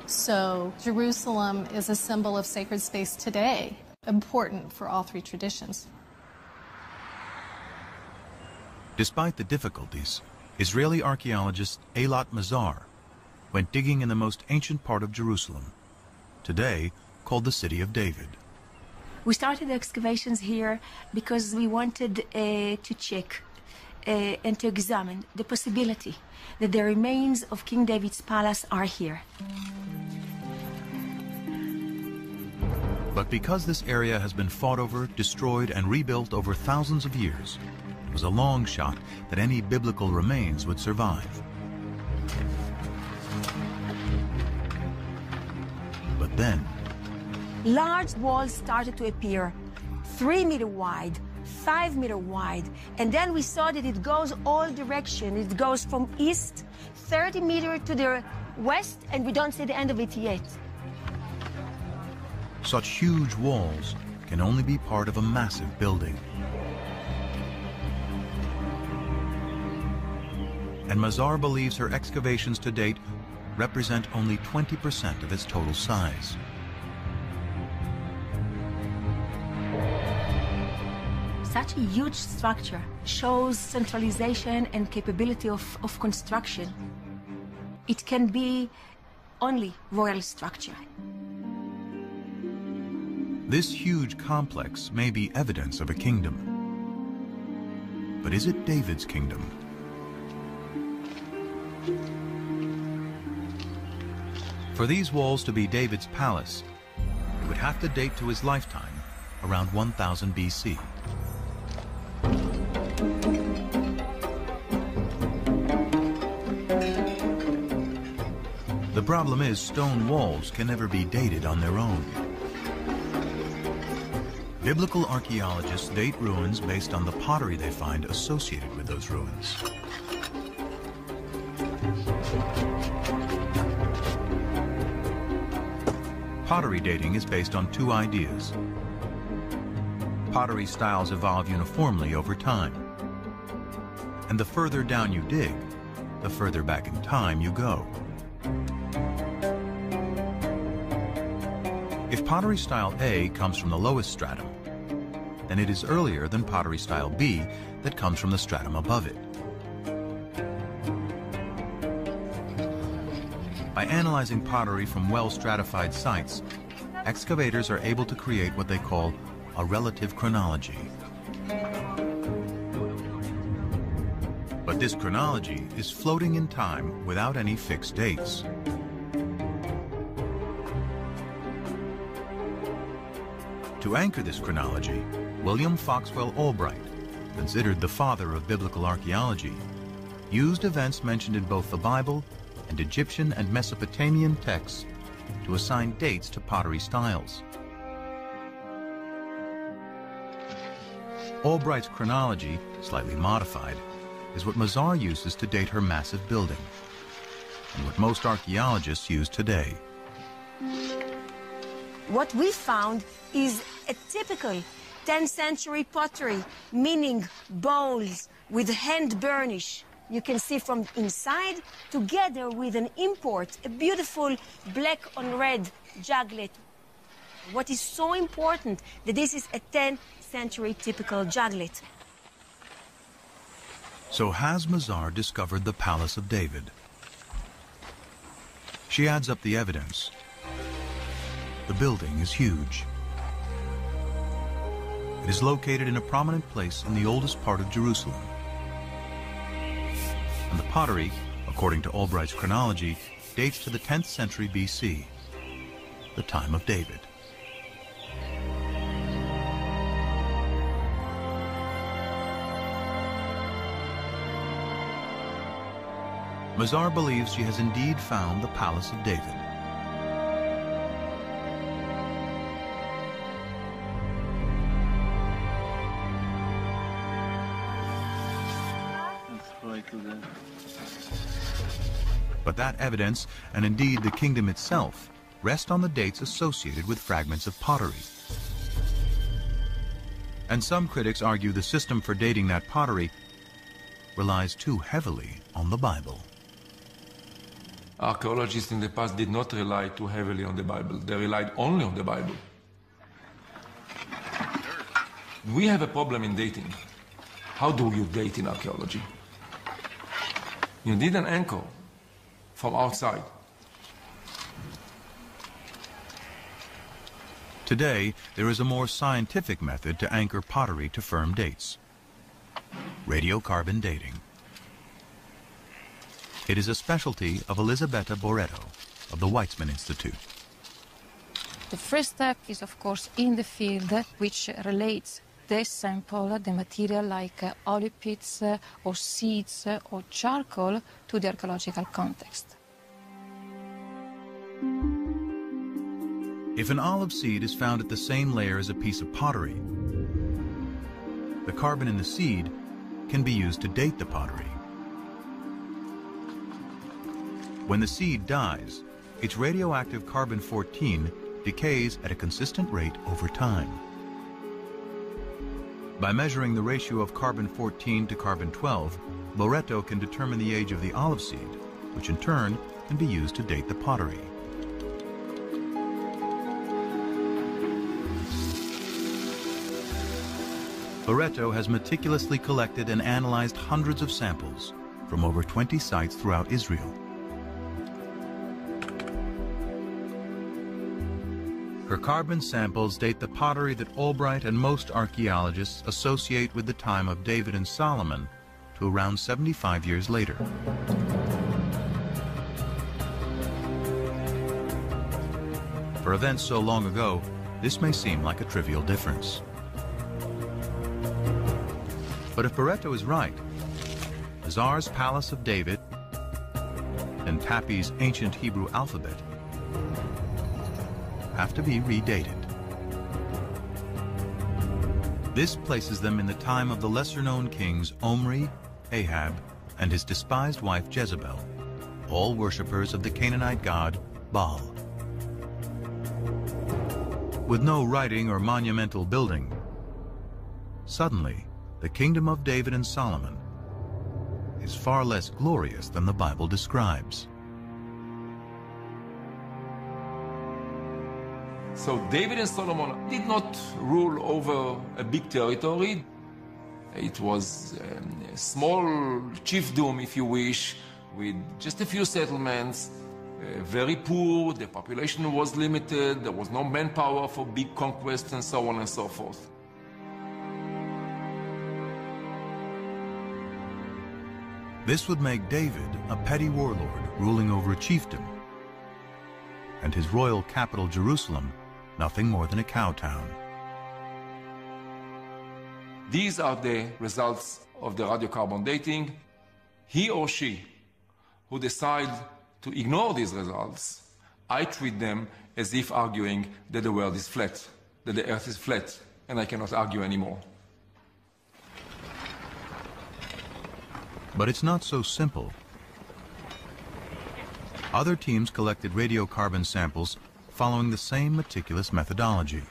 So Jerusalem is a symbol of sacred space today, important for all three traditions. Despite the difficulties, Israeli archaeologist Eilat Mazar went digging in the most ancient part of Jerusalem, today called the City of David. We started the excavations here because we wanted to check and to examine the possibility that the remains of King David's palace are here. But because this area has been fought over, destroyed, and rebuilt over thousands of years, it was a long shot that any biblical remains would survive. But then, large walls started to appear, 3 meter wide, 5 meter wide, and then we saw that it goes all directions. It goes from east, 30 meters to the west, and we don't see the end of it yet. Such huge walls can only be part of a massive building. And Mazar believes her excavations to date represent only 20% of its total size. Such a huge structure shows centralization and capability of construction. It can be only royal structure. This huge complex may be evidence of a kingdom. But is it David's kingdom? For these walls to be David's palace, it would have to date to his lifetime, around 1000 BC. The problem is stone walls can never be dated on their own. Biblical archaeologists date ruins based on the pottery they find associated with those ruins. Pottery dating is based on two ideas. Pottery styles evolve uniformly over time. And the further down you dig, the further back in time you go. If pottery style A comes from the lowest stratum, then it is earlier than pottery style B that comes from the stratum above it. By analyzing pottery from well-stratified sites, excavators are able to create what they call a relative chronology. But this chronology is floating in time without any fixed dates. To anchor this chronology, William Foxwell Albright, considered the father of biblical archaeology, used events mentioned in both the Bible and Egyptian and Mesopotamian texts to assign dates to pottery styles. Albright's chronology, slightly modified, is what Mazar uses to date her massive building, and what most archaeologists use today. What we found is a typical 10th century pottery, meaning bowls with hand burnish. You can see from inside, together with an import, a beautiful black on red juglet. What is so important, that this is a 10th century typical juglet. So has Mazar discovered the Palace of David? She adds up the evidence. The building is huge. It is located in a prominent place in the oldest part of Jerusalem. And the pottery, according to Albright's chronology, dates to the 10th century BC, the time of David. Mazar believes she has indeed found the Palace of David. But that evidence, and indeed the kingdom itself, rest on the dates associated with fragments of pottery. And some critics argue the system for dating that pottery relies too heavily on the Bible. Archaeologists in the past did not rely too heavily on the Bible. They relied only on the Bible. We have a problem in dating. How do you date in archaeology? You need an anchor from outside. Today, there is a more scientific method to anchor pottery to firm dates: radiocarbon dating. It is a specialty of Elisabetta Boretto of the Weizmann Institute. The first step is, of course, in the field, which relates the sample, the material like olive pits or seeds or charcoal to the archaeological context. If an olive seed is found at the same layer as a piece of pottery, the carbon in the seed can be used to date the pottery. When the seed dies, its radioactive carbon-14 decays at a consistent rate over time. By measuring the ratio of carbon-14 to carbon-12, Boretto can determine the age of the olive seed, which in turn can be used to date the pottery. Boretto has meticulously collected and analyzed hundreds of samples from over 20 sites throughout Israel. Her carbon samples date the pottery that Albright and most archaeologists associate with the time of David and Solomon to around 75 years later. For events so long ago, this may seem like a trivial difference. But if Boretto is right, Mazar's Palace of David and Tappy's ancient Hebrew alphabet have to be redated. This places them in the time of the lesser-known kings Omri, Ahab, and his despised wife Jezebel, all worshippers of the Canaanite god Baal. With no writing or monumental building, suddenly the kingdom of David and Solomon is far less glorious than the Bible describes. So David and Solomon did not rule over a big territory. It was a small chiefdom, if you wish, with just a few settlements, very poor, the population was limited, there was no manpower for big conquests and so on and so forth. This would make David a petty warlord ruling over a chiefdom, and his royal capital Jerusalem nothing more than a cow town. These are the results of the radiocarbon dating. He or she who decide to ignore these results, I treat them as if arguing that the world is flat, that the earth is flat, and I cannot argue anymore. But it's not so simple. Other teams collected radiocarbon samples following the same meticulous methodology.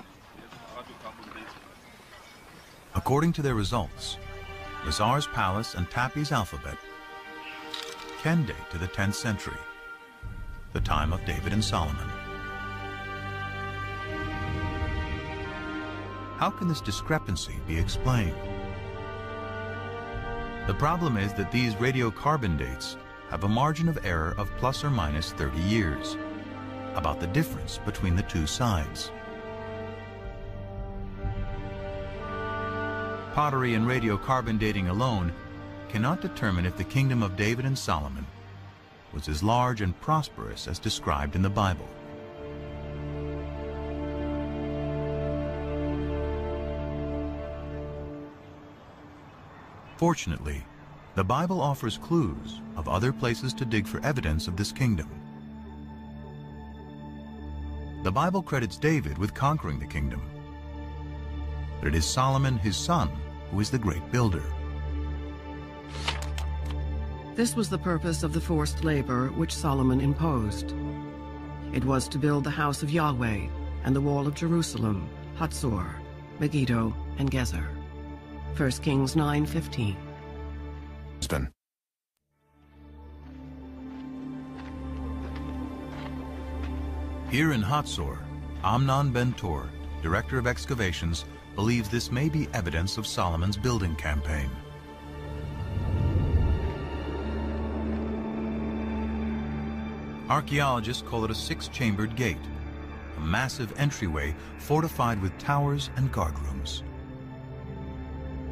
According to their results, Mazar's Palace and Tappy's alphabet can date to the 10th century, the time of David and Solomon. How can this discrepancy be explained? The problem is that these radiocarbon dates have a margin of error of plus or minus 30 years, about the difference between the two sides. Pottery and radiocarbon dating alone cannot determine if the kingdom of David and Solomon was as large and prosperous as described in the Bible. Fortunately, The Bible offers clues of other places to dig for evidence of this kingdom. The Bible credits David with conquering the kingdom, but it is Solomon, his son, who is the great builder. This was the purpose of the forced labor which Solomon imposed. It was to build the house of Yahweh and the wall of Jerusalem, Hatzor, Megiddo, and Gezer. 1 Kings 9:15. Here in Hatzor, Amnon Ben-Tor, director of excavations, believes this may be evidence of Solomon's building campaign. Archaeologists call it a six-chambered gate, a massive entryway fortified with towers and guardrooms.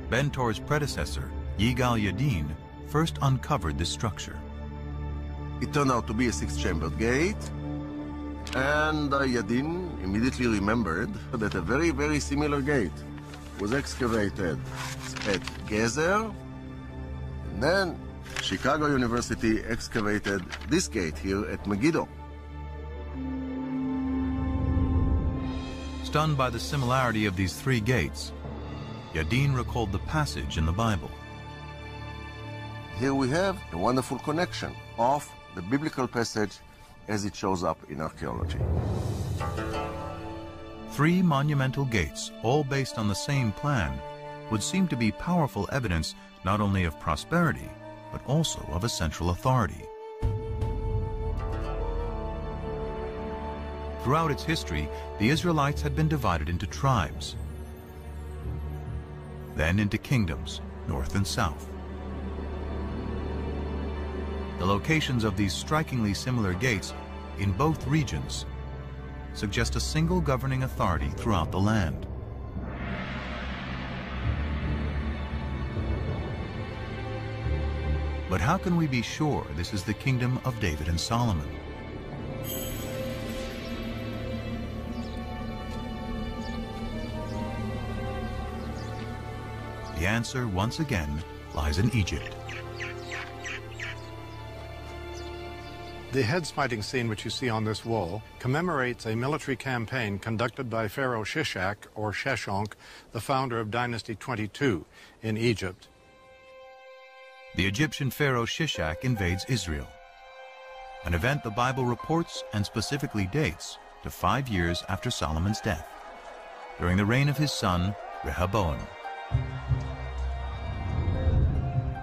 Ben-Tor's predecessor, Yigal Yadin, first uncovered this structure. It turned out to be a six-chambered gate, and Yadin immediately remembered that a very, very similar gate was excavated at Gezer, and then Chicago University excavated this gate here at Megiddo. Stunned by the similarity of these three gates, Yadin recalled the passage in the Bible. Here we have a wonderful connection of the biblical passage as it shows up in archaeology. Three monumental gates, all based on the same plan, would seem to be powerful evidence not only of prosperity, but also of a central authority. Throughout its history, the Israelites had been divided into tribes, then into kingdoms, north and south. The locations of these strikingly similar gates in both regions suggest a single governing authority throughout the land. But how can we be sure this is the kingdom of David and Solomon? The answer, once again, lies in Egypt. The head-smiting scene which you see on this wall commemorates a military campaign conducted by Pharaoh Shishak, or Sheshonq, the founder of Dynasty 22 in Egypt. The Egyptian pharaoh Shishak invades Israel, an event the Bible reports and specifically dates to 5 years after Solomon's death, during the reign of his son Rehoboam.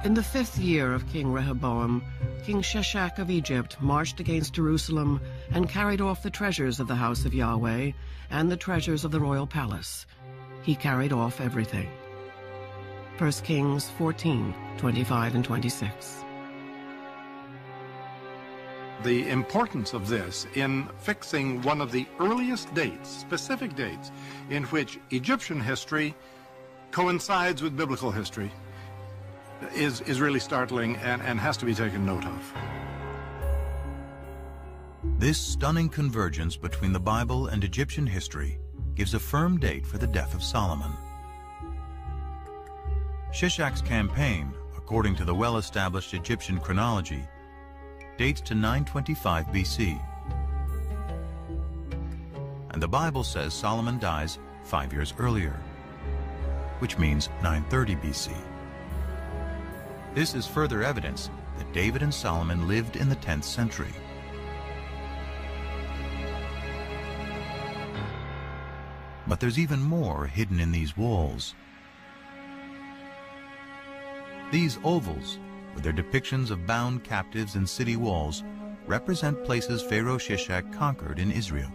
In the 5th year of King Rehoboam, King Shishak of Egypt marched against Jerusalem and carried off the treasures of the house of Yahweh and the treasures of the royal palace. He carried off everything. 1 Kings 14:25 and 26. The importance of this in fixing one of the earliest dates, specific dates, in which Egyptian history coincides with biblical history is really startling and has to be taken note of. This stunning convergence between the Bible and Egyptian history gives a firm date for the death of Solomon. Shishak's campaign, according to the well-established Egyptian chronology, dates to 925 BC. And the Bible says Solomon dies 5 years earlier, which means 930 BC. This is further evidence that David and Solomon lived in the 10th century. But there's even more hidden in these walls. These ovals, with their depictions of bound captives and city walls, represent places Pharaoh Shishak conquered in Israel.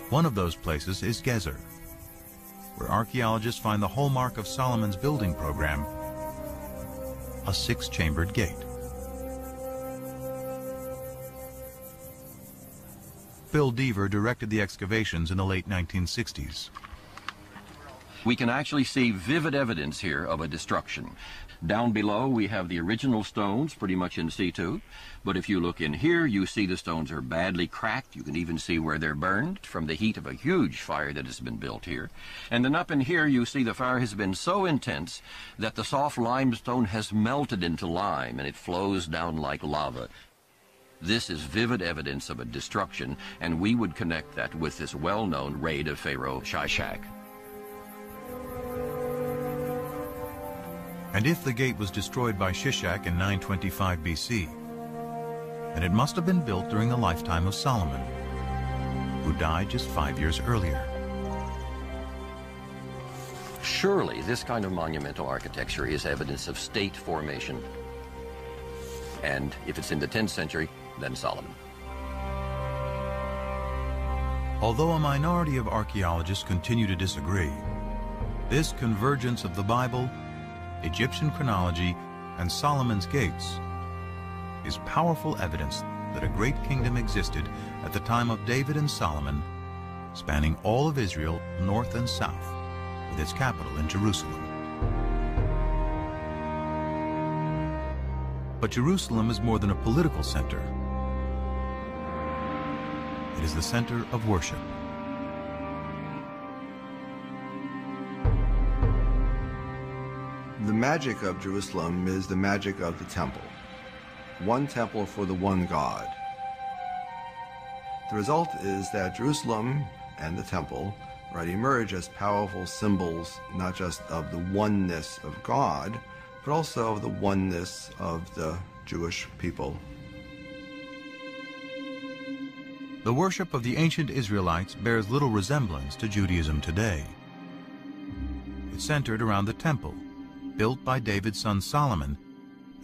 One of those places is Gezer, where archaeologists find the hallmark of Solomon's building program, a 6-chambered gate. Bill Deaver directed the excavations in the late 1960s. We can actually see vivid evidence here of a destruction. Down below, we have the original stones, pretty much in situ. But if you look in here, you see the stones are badly cracked. You can even see where they're burned from the heat of a huge fire that has been built here. And then up in here, you see the fire has been so intense that the soft limestone has melted into lime, and it flows down like lava. This is vivid evidence of a destruction, and we would connect that with this well-known raid of Pharaoh Shishak. And if the gate was destroyed by Shishak in 925 BC, then it must have been built during the lifetime of Solomon, who died just 5 years earlier. Surely this kind of monumental architecture is evidence of state formation. And if it's in the 10th century, then Solomon. Although a minority of archaeologists continue to disagree, this convergence of the Bible, Egyptian chronology, and Solomon's gates is powerful evidence that a great kingdom existed at the time of David and Solomon, spanning all of Israel, north and south, with its capital in Jerusalem. But Jerusalem is more than a political center. It is the center of worship. The magic of Jerusalem is the magic of the temple. One temple for the one God. The result is that Jerusalem and the temple emerge as powerful symbols not just of the oneness of God, but also of the oneness of the Jewish people. The worship of the ancient Israelites bears little resemblance to Judaism today. It centered around the temple, built by David's son Solomon,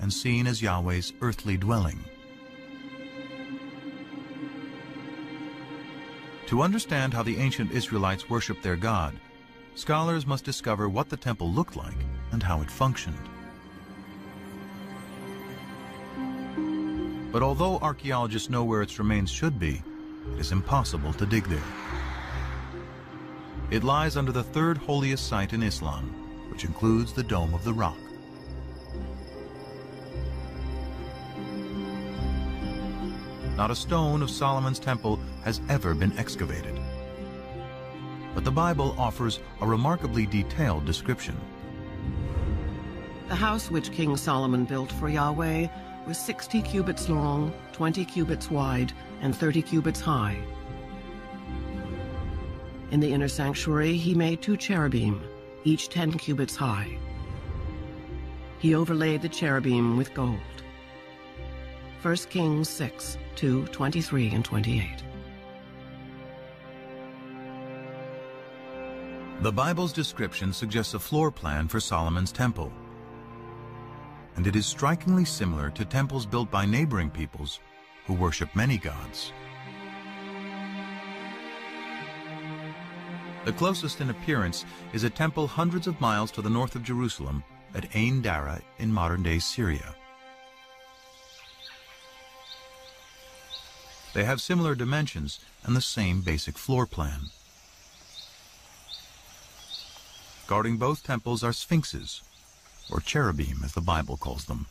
and seen as Yahweh's earthly dwelling. To understand how the ancient Israelites worshiped their God, scholars must discover what the temple looked like and how it functioned. But although archaeologists know where its remains should be, it is impossible to dig there. It lies under the third holiest site in Islam, which includes the Dome of the Rock. Not a stone of Solomon's temple has ever been excavated. But the Bible offers a remarkably detailed description. The house which King Solomon built for Yahweh was 60 cubits long, 20 cubits wide, and 30 cubits high. In the inner sanctuary, he made 2 cherubim, each 10 cubits high. He overlaid the cherubim with gold. 1 Kings 6, 2, 23, and 28. The Bible's description suggests a floor plan for Solomon's temple, and it is strikingly similar to temples built by neighboring peoples who worship many gods. The closest in appearance is a temple hundreds of miles to the north of Jerusalem at Ain Dara in modern-day Syria. They have similar dimensions and the same basic floor plan. Guarding both temples are sphinxes, or cherubim as the Bible calls them.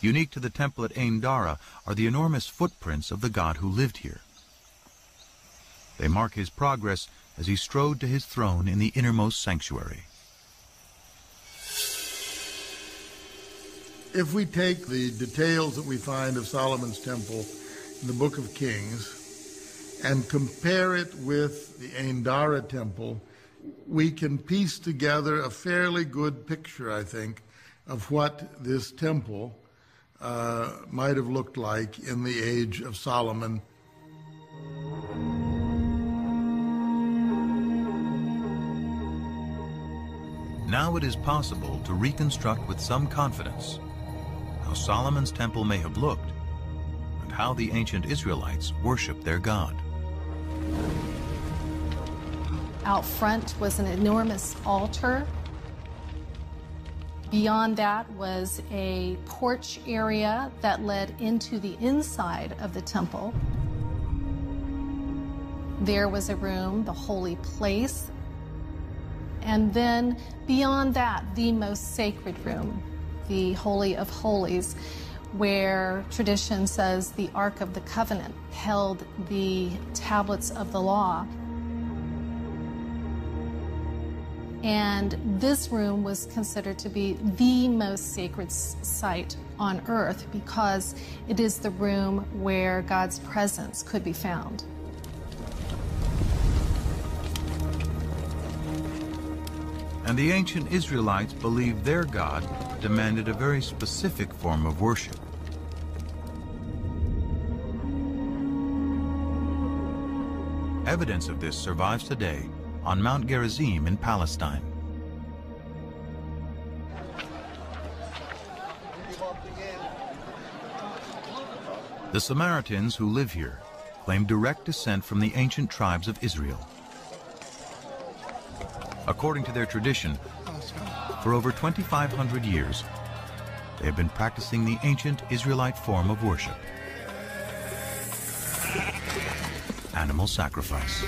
Unique to the temple at Ain Dara are the enormous footprints of the god who lived here. They mark his progress as he strode to his throne in the innermost sanctuary. If we take the details that we find of Solomon's temple in the Book of Kings and compare it with the Ain Dara temple, we can piece together a fairly good picture, I think, of what this temple might have looked like in the age of Solomon. Now it is possible to reconstruct with some confidence how Solomon's temple may have looked and how the ancient Israelites worshiped their God. Out front was an enormous altar. Beyond that was a porch area that led into the inside of the temple. There was a room, the holy place, and then beyond that, the most sacred room, the Holy of Holies, where tradition says the Ark of the Covenant held the tablets of the law. And this room was considered to be the most sacred site on earth because it is the room where God's presence could be found. And the ancient Israelites believed their God demanded a very specific form of worship. Evidence of this survives today on Mount Gerizim in Palestine. The Samaritans who live here claim direct descent from the ancient tribes of Israel. According to their tradition, for over 2,500 years, they have been practicing the ancient Israelite form of worship: animal sacrifice.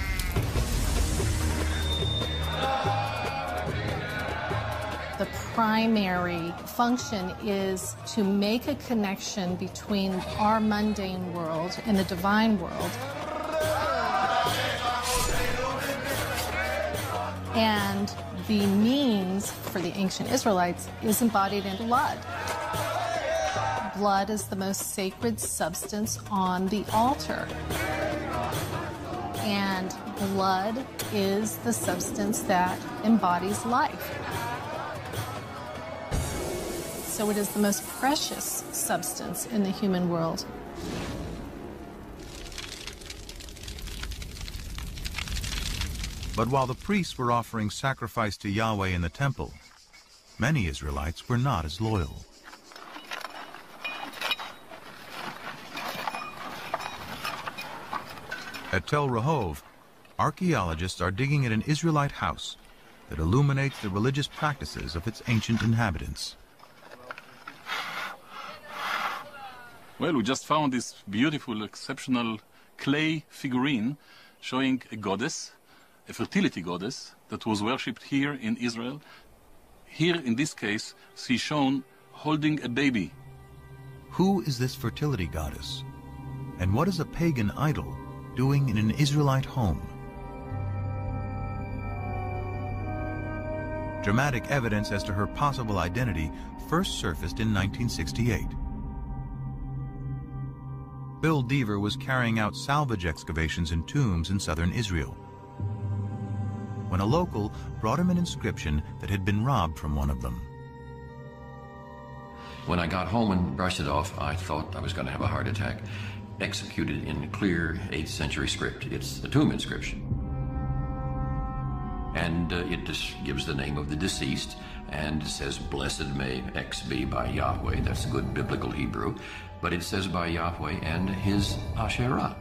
The primary function is to make a connection between our mundane world and the divine world. And the means for the ancient Israelites is embodied in blood. Blood is the most sacred substance on the altar. And blood is the substance that embodies life. So it is the most precious substance in the human world. But while the priests were offering sacrifice to Yahweh in the temple, many Israelites were not as loyal. At Tel Rehov, archaeologists are digging at an Israelite house that illuminates the religious practices of its ancient inhabitants. Well, we just found this beautiful, exceptional clay figurine showing a goddess, a fertility goddess, that was worshipped here in Israel. Here, in this case, she's shown holding a baby. Who is this fertility goddess? And what is a pagan idol doing in an Israelite home? Dramatic evidence as to her possible identity first surfaced in 1968. Bill Deaver was carrying out salvage excavations in tombs in southern Israel when a local brought him an inscription that had been robbed from one of them. When I got home and brushed it off, I thought I was going to have a heart attack. Executed in clear 8th century script. It's a tomb inscription. And it just gives the name of the deceased, and it says, "Blessed may X be by Yahweh." That's a good biblical Hebrew. But it says by Yahweh and his Asherah.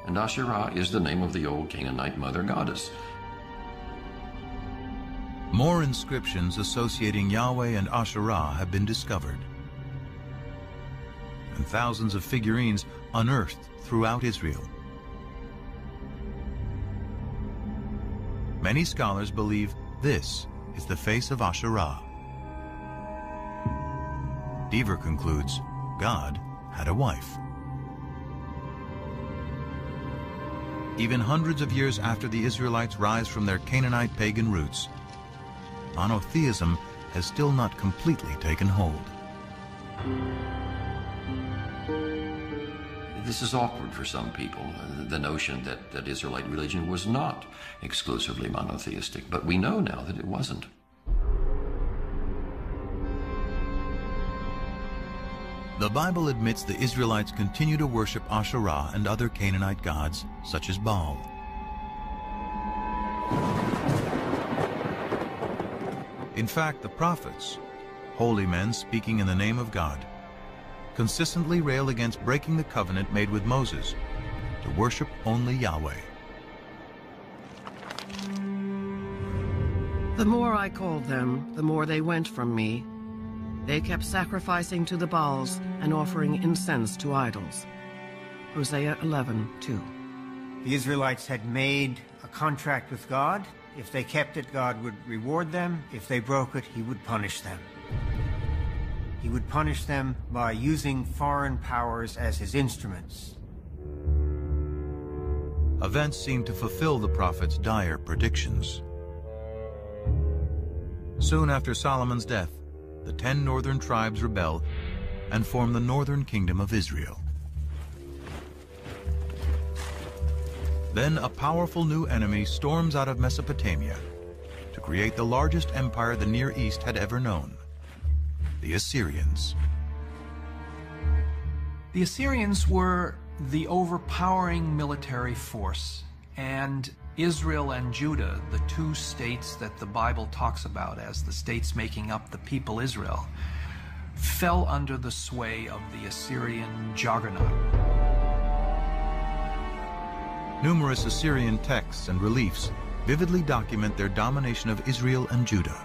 And Asherah is the name of the old Canaanite mother goddess. More inscriptions associating Yahweh and Asherah have been discovered, and thousands of figurines unearthed throughout Israel. Many scholars believe this is the face of Asherah. Deaver concludes God had a wife. Even hundreds of years after the Israelites rise from their Canaanite pagan roots, monotheism has still not completely taken hold. This is awkward for some people, the notion that Israelite religion was not exclusively monotheistic, but we know now that it wasn't. The Bible admits the Israelites continue to worship Asherah and other Canaanite gods, such as Baal. In fact, the prophets, holy men speaking in the name of God, consistently rail against breaking the covenant made with Moses to worship only Yahweh. The more I called them, the more they went from me. They kept sacrificing to the Baals and offering incense to idols. Hosea 11:2. The Israelites had made a contract with God. If they kept it, God would reward them. If they broke it, he would punish them. He would punish them by using foreign powers as his instruments. Events seemed to fulfill the prophet's dire predictions. Soon after Solomon's death, the 10 northern tribes rebel and form the northern kingdom of Israel. Then a powerful new enemy storms out of Mesopotamia to create the largest empire the Near East had ever known, the Assyrians. The Assyrians were the overpowering military force, and Israel and Judah, the two states that the Bible talks about as the states making up the people Israel, fell under the sway of the Assyrian juggernaut. Numerous Assyrian texts and reliefs vividly document their domination of Israel and Judah.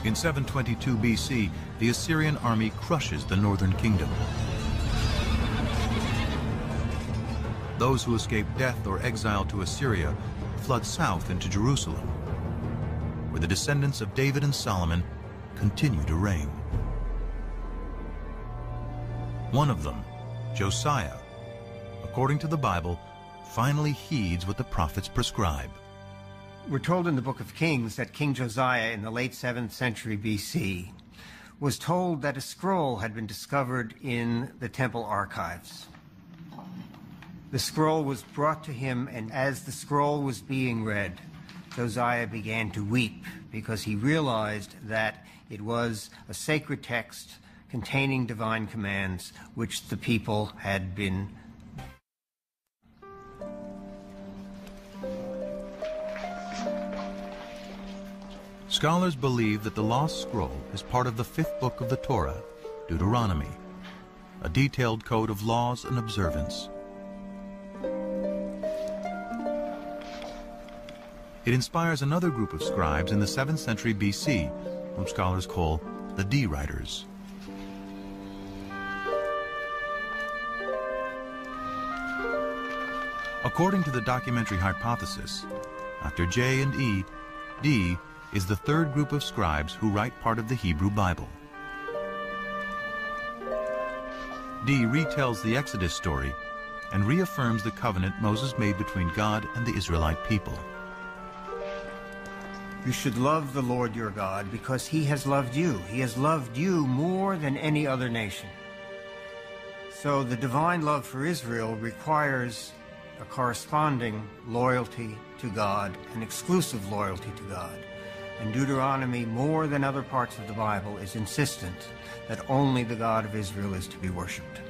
In 722 BC, the Assyrian army crushes the northern kingdom. Those who escape death or exile to Assyria flood south into Jerusalem, where the descendants of David and Solomon continue to reign. One of them, Josiah, according to the Bible, finally heeds what the prophets prescribe. We're told in the book of Kings that King Josiah in the late 7th century BC was told that a scroll had been discovered in the temple archives. The scroll was brought to him, and as the scroll was being read, Josiah began to weep because he realized that it was a sacred text containing divine commands which the people had been. Scholars believe that the lost scroll is part of the 5th book of the Torah, Deuteronomy, a detailed code of laws and observance. It inspires another group of scribes in the 7th century BC, whom scholars call the D-writers. According to the documentary hypothesis, after J and E, D is the third group of scribes who write part of the Hebrew Bible. D retells the Exodus story and reaffirms the covenant Moses made between God and the Israelite people. You should love the Lord your God because he has loved you. He has loved you more than any other nation. So the divine love for Israel requires a corresponding loyalty to God, an exclusive loyalty to God. And Deuteronomy, more than other parts of the Bible, is insistent that only the God of Israel is to be worshipped.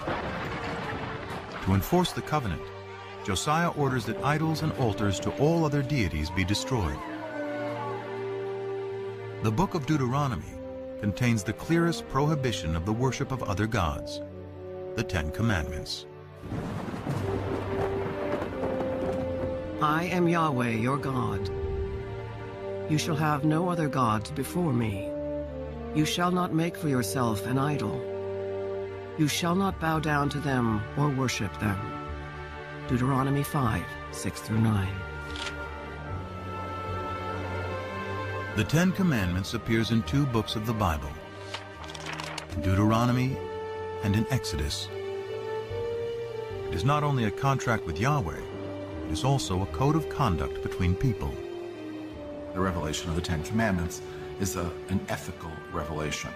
To enforce the covenant, Josiah orders that idols and altars to all other deities be destroyed. The book of Deuteronomy contains the clearest prohibition of the worship of other gods, the 10 Commandments. I am Yahweh, your God. You shall have no other gods before me. You shall not make for yourself an idol. You shall not bow down to them or worship them. Deuteronomy 5, 6-9. The 10 Commandments appears in 2 books of the Bible, in Deuteronomy and in Exodus. It is not only a contract with Yahweh, it is also a code of conduct between people. The revelation of the 10 Commandments is an ethical revelation.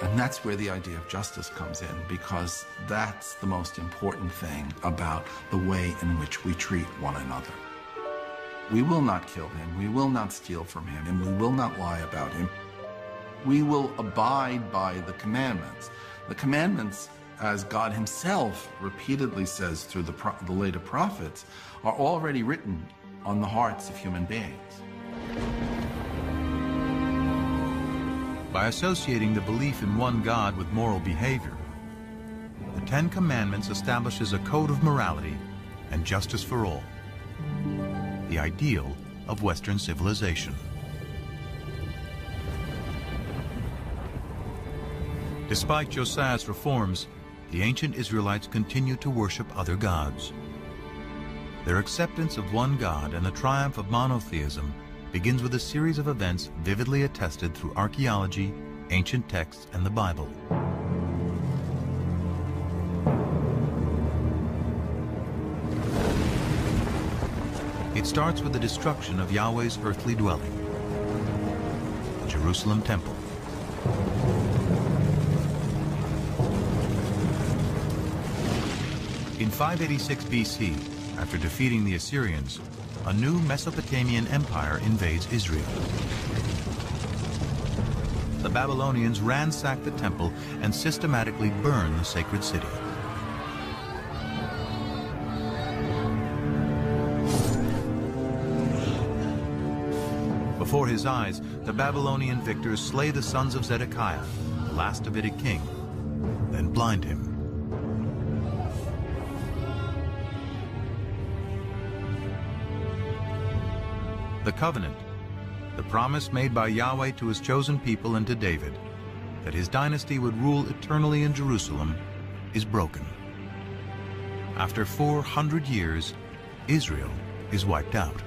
And that's where the idea of justice comes in, because that's the most important thing about the way in which we treat one another. We will not kill him, we will not steal from him, and we will not lie about him. We will abide by the commandments. The commandments, as God himself repeatedly says through the later prophets, are already written on the hearts of human beings. By associating the belief in one God with moral behavior, the 10 Commandments establishes a code of morality and justice for all, the ideal of Western civilization. Despite Josiah's reforms, the ancient Israelites continued to worship other gods. Their acceptance of one God and the triumph of monotheism begins with a series of events vividly attested through archaeology, ancient texts, and the Bible. It starts with the destruction of Yahweh's earthly dwelling, the Jerusalem temple. In 586 BC, after defeating the Assyrians, a new Mesopotamian empire invades Israel. The Babylonians ransack the temple and systematically burn the sacred city. Before his eyes, the Babylonian victors slay the sons of Zedekiah, the last Davidic king, then blind him. The covenant, the promise made by Yahweh to his chosen people and to David, that his dynasty would rule eternally in Jerusalem, is broken. After 400 years, Israel is wiped out.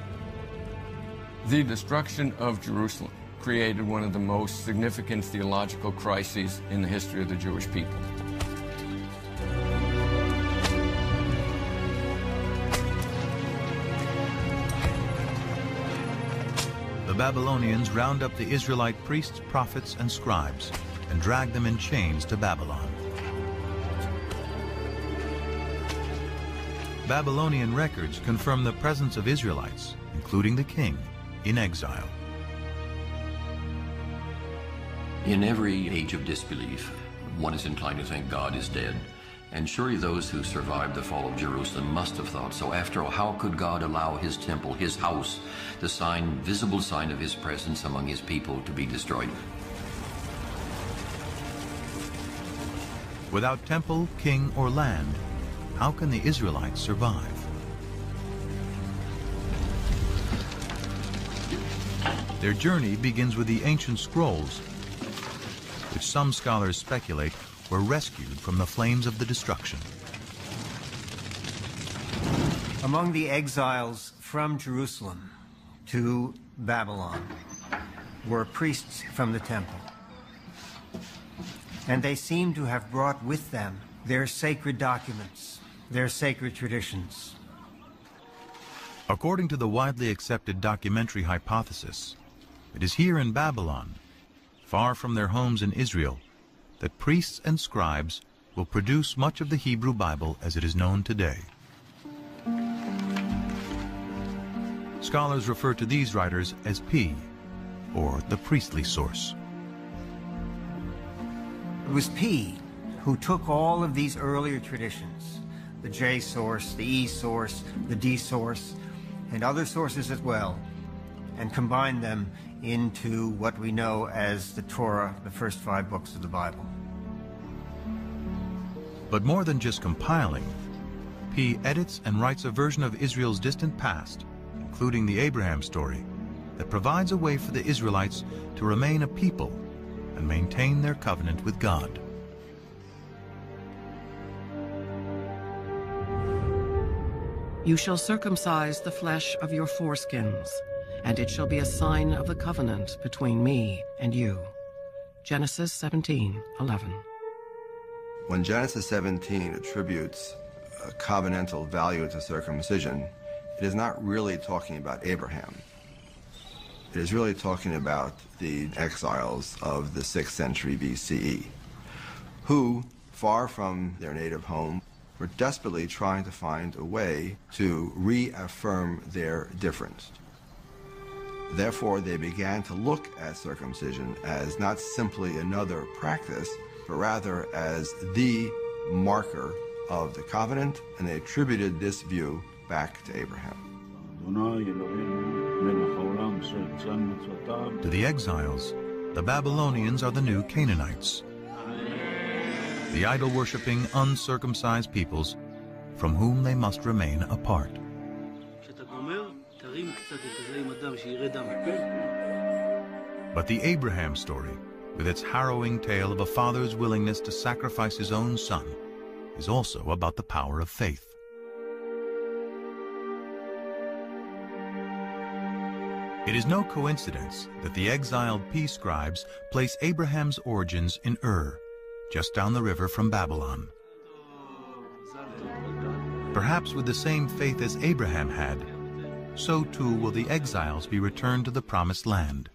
The destruction of Jerusalem created one of the most significant theological crises in the history of the Jewish people. The Babylonians round up the Israelite priests, prophets, and scribes and drag them in chains to Babylon. Babylonian records confirm the presence of Israelites, including the king, in exile. In every age of disbelief, one is inclined to think God is dead. And surely those who survived the fall of Jerusalem must have thought so. After all, how could God allow his temple, his house, the visible sign of his presence among his people, to be destroyed? Without temple, king, or land, how can the Israelites survive? Their journey begins with the ancient scrolls, which some scholars speculate were rescued from the flames of the destruction. Among the exiles from Jerusalem to Babylon were priests from the temple. And they seem to have brought with them their sacred documents, their sacred traditions. According to the widely accepted documentary hypothesis, it is here in Babylon, far from their homes in Israel, that priests and scribes will produce much of the Hebrew Bible as it is known today. Scholars refer to these writers as P, or the priestly source. It was P who took all of these earlier traditions, the J source, the E source, the D source, and other sources as well, and combined them into what we know as the Torah, the first 5 books of the Bible. But more than just compiling, P edits and writes a version of Israel's distant past, including the Abraham story, that provides a way for the Israelites to remain a people and maintain their covenant with God. You shall circumcise the flesh of your foreskins, and it shall be a sign of the covenant between me and you. Genesis 17:11. When Genesis 17 attributes a covenantal value to circumcision, it is not really talking about Abraham. It is really talking about the exiles of the 6th century BCE, who, far from their native home, were desperately trying to find a way to reaffirm their difference. Therefore, they began to look at circumcision as not simply another practice, but rather as the marker of the covenant, and they attributed this view back to Abraham. To the exiles, the Babylonians are the new Canaanites, the idol-worshipping, uncircumcised peoples from whom they must remain apart. But the Abraham story, with its harrowing tale of a father's willingness to sacrifice his own son, is also about the power of faith. It is no coincidence that the exiled peace scribes place Abraham's origins in Ur, just down the river from Babylon. Perhaps with the same faith as Abraham had, so too will the exiles be returned to the promised land.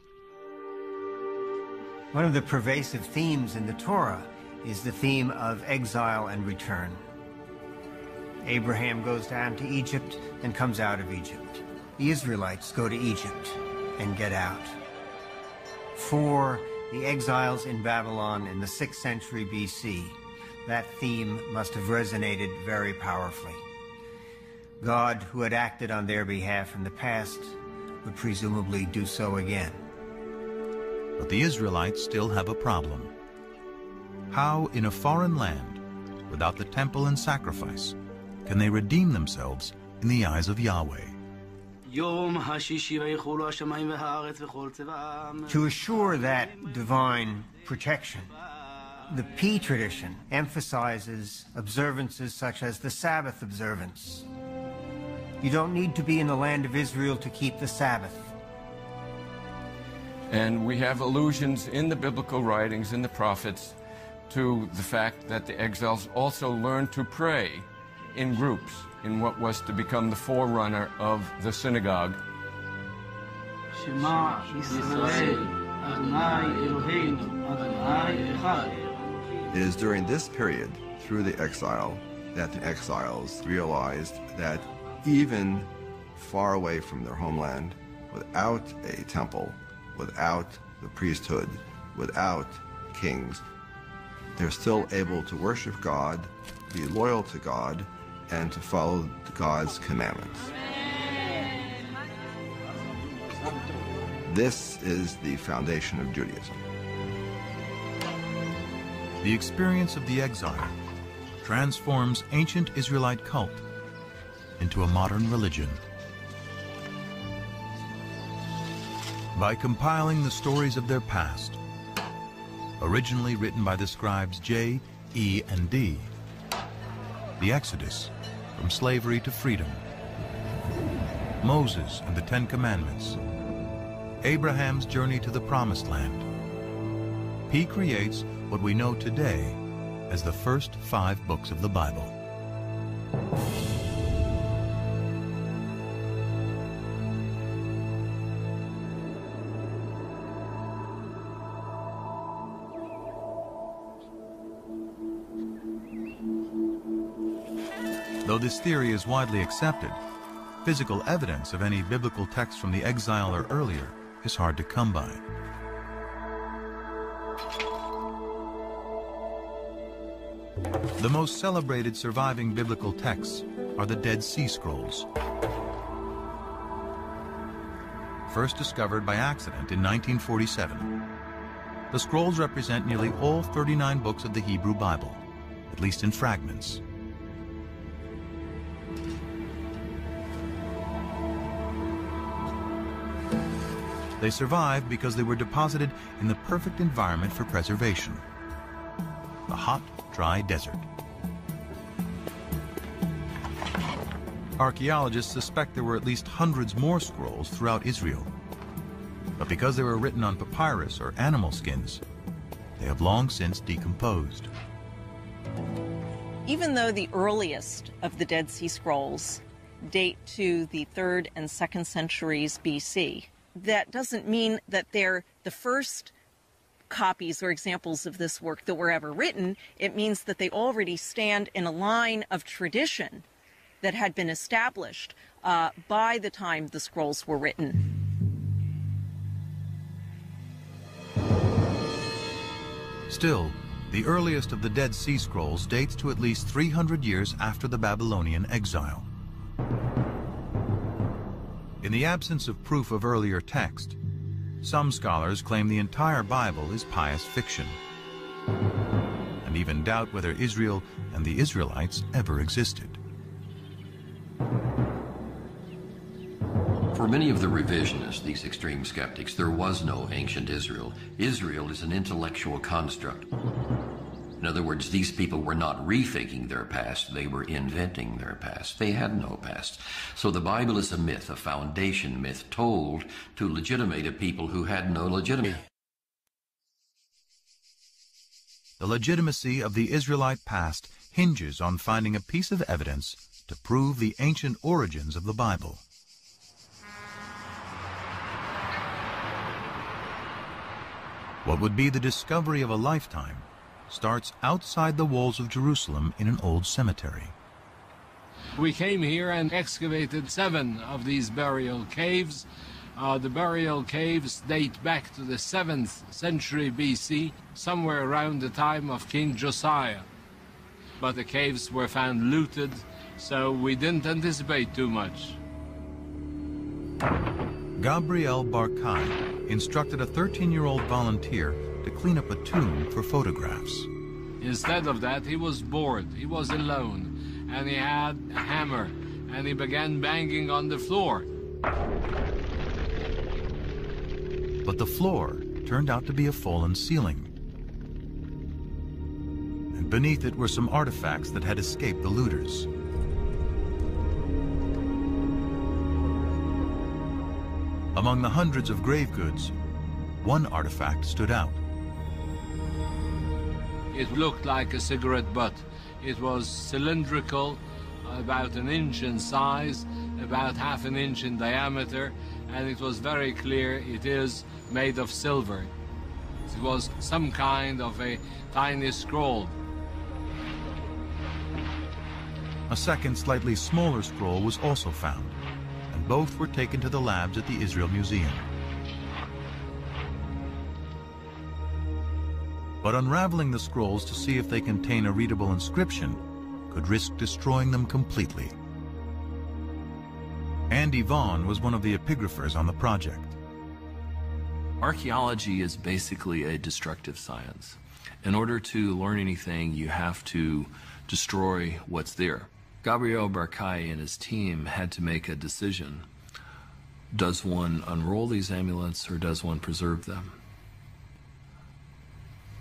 One of the pervasive themes in the Torah is the theme of exile and return. Abraham goes down to Egypt and comes out of Egypt. The Israelites go to Egypt and get out. For the exiles in Babylon in the 6th century BC, that theme must have resonated very powerfully. God, who had acted on their behalf in the past, would presumably do so again. But the Israelites still have a problem. How, in a foreign land, without the temple and sacrifice, can they redeem themselves in the eyes of Yahweh? To assure that divine protection, the P tradition emphasizes observances such as the Sabbath observance. You don't need to be in the land of Israel to keep the Sabbath. And we have allusions in the biblical writings, in the prophets, to the fact that the exiles also learned to pray in groups in what was to become the forerunner of the synagogue. Shema Yisrael, Adonai Eloheinu, Adonai Echad. It is during this period, through the exile, that the exiles realized that even far away from their homeland, without a temple, without the priesthood, without kings, they're still able to worship God, be loyal to God, and to follow God's commandments. This is the foundation of Judaism. The experience of the exile transforms ancient Israelite cult into a modern religion. By compiling the stories of their past, originally written by the scribes J, E, and D, the Exodus from slavery to freedom, Moses and the Ten Commandments, Abraham's journey to the Promised Land, he creates what we know today as the first 5 books of the Bible. Though this theory is widely accepted, physical evidence of any biblical text from the exile or earlier is hard to come by. The most celebrated surviving biblical texts are the Dead Sea Scrolls. First discovered by accident in 1947, the scrolls represent nearly all 39 books of the Hebrew Bible, at least in fragments. They survived because they were deposited in the perfect environment for preservation: the hot, dry desert. Archaeologists suspect there were at least hundreds more scrolls throughout Israel. But because they were written on papyrus or animal skins, they have long since decomposed. Even though the earliest of the Dead Sea Scrolls date to the 3rd and 2nd centuries BC, that doesn't mean that they're the first copies or examples of this work that were ever written. It means that they already stand in a line of tradition that had been established by the time the scrolls were written. Still, the earliest of the Dead Sea Scrolls dates to at least 300 years after the Babylonian exile. In the absence of proof of earlier text, some scholars claim the entire Bible is pious fiction, and even doubt whether Israel and the Israelites ever existed. For For many of the revisionists, these extreme skeptics, there was no ancient Israel. Israel is an intellectual construct. In other words, these people were not refaking their past, they were inventing their past. They had no past. So the Bible is a myth, a foundation myth, told to legitimate a people who had no legitimacy. The legitimacy of the Israelite past hinges on finding a piece of evidence to prove the ancient origins of the Bible. What would be the discovery of a lifetime starts outside the walls of Jerusalem in an old cemetery. We came here and excavated 7 of these burial caves. The burial caves date back to the 7th century BC, somewhere around the time of King Josiah. But the caves were found looted, so we didn't anticipate too much. Gabriel Barkai instructed a 13-year-old volunteer to clean up a tomb for photographs. Instead of that, he was bored, he was alone, and he had a hammer, and he began banging on the floor. But the floor turned out to be a fallen ceiling. And beneath it were some artifacts that had escaped the looters. Among the hundreds of grave goods, one artifact stood out. It looked like a cigarette butt. It was cylindrical, about 1 inch in size, about ½ an inch in diameter, and it was very clear it is made of silver. It was some kind of a tiny scroll. A second, slightly smaller scroll was also found, and both were taken to the labs at the Israel Museum. But unraveling the scrolls to see if they contain a readable inscription could risk destroying them completely. Andy Vaughn was one of the epigraphers on the project. Archaeology is basically a destructive science. In order to learn anything, you have to destroy what's there. Gabriel Barkai and his team had to make a decision. Does one unroll these amulets or does one preserve them?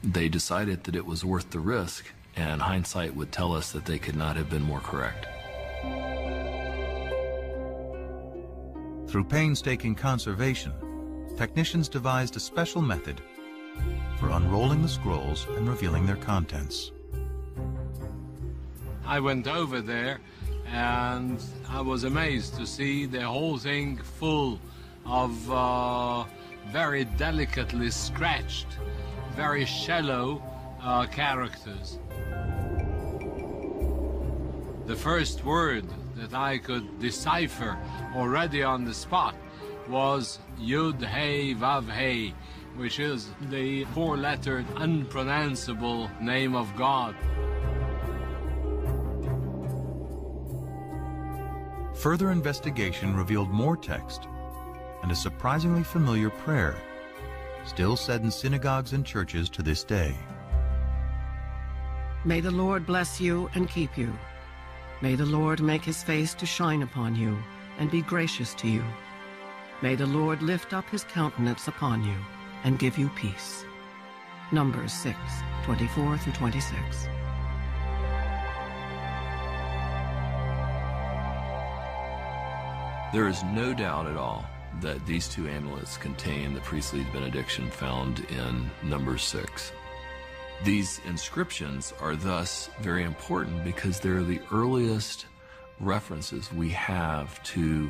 They decided that it was worth the risk, and hindsight would tell us that they could not have been more correct. Through painstaking conservation, technicians devised a special method for unrolling the scrolls and revealing their contents. I went over there and I was amazed to see the whole thing full of very delicately scratched, very shallow characters. The first word that I could decipher already on the spot was Yud Hey Vav Hey, which is the 4-lettered, unpronounceable name of God. Further investigation revealed more text and a surprisingly familiar prayer, still said in synagogues and churches to this day. May the Lord bless you and keep you. May the Lord make his face to shine upon you and be gracious to you. May the Lord lift up his countenance upon you and give you peace. Numbers 6:24-26. There is no doubt at all that these 2 amulets contain the priestly benediction found in Numbers 6. These inscriptions are thus very important because they're the earliest references we have to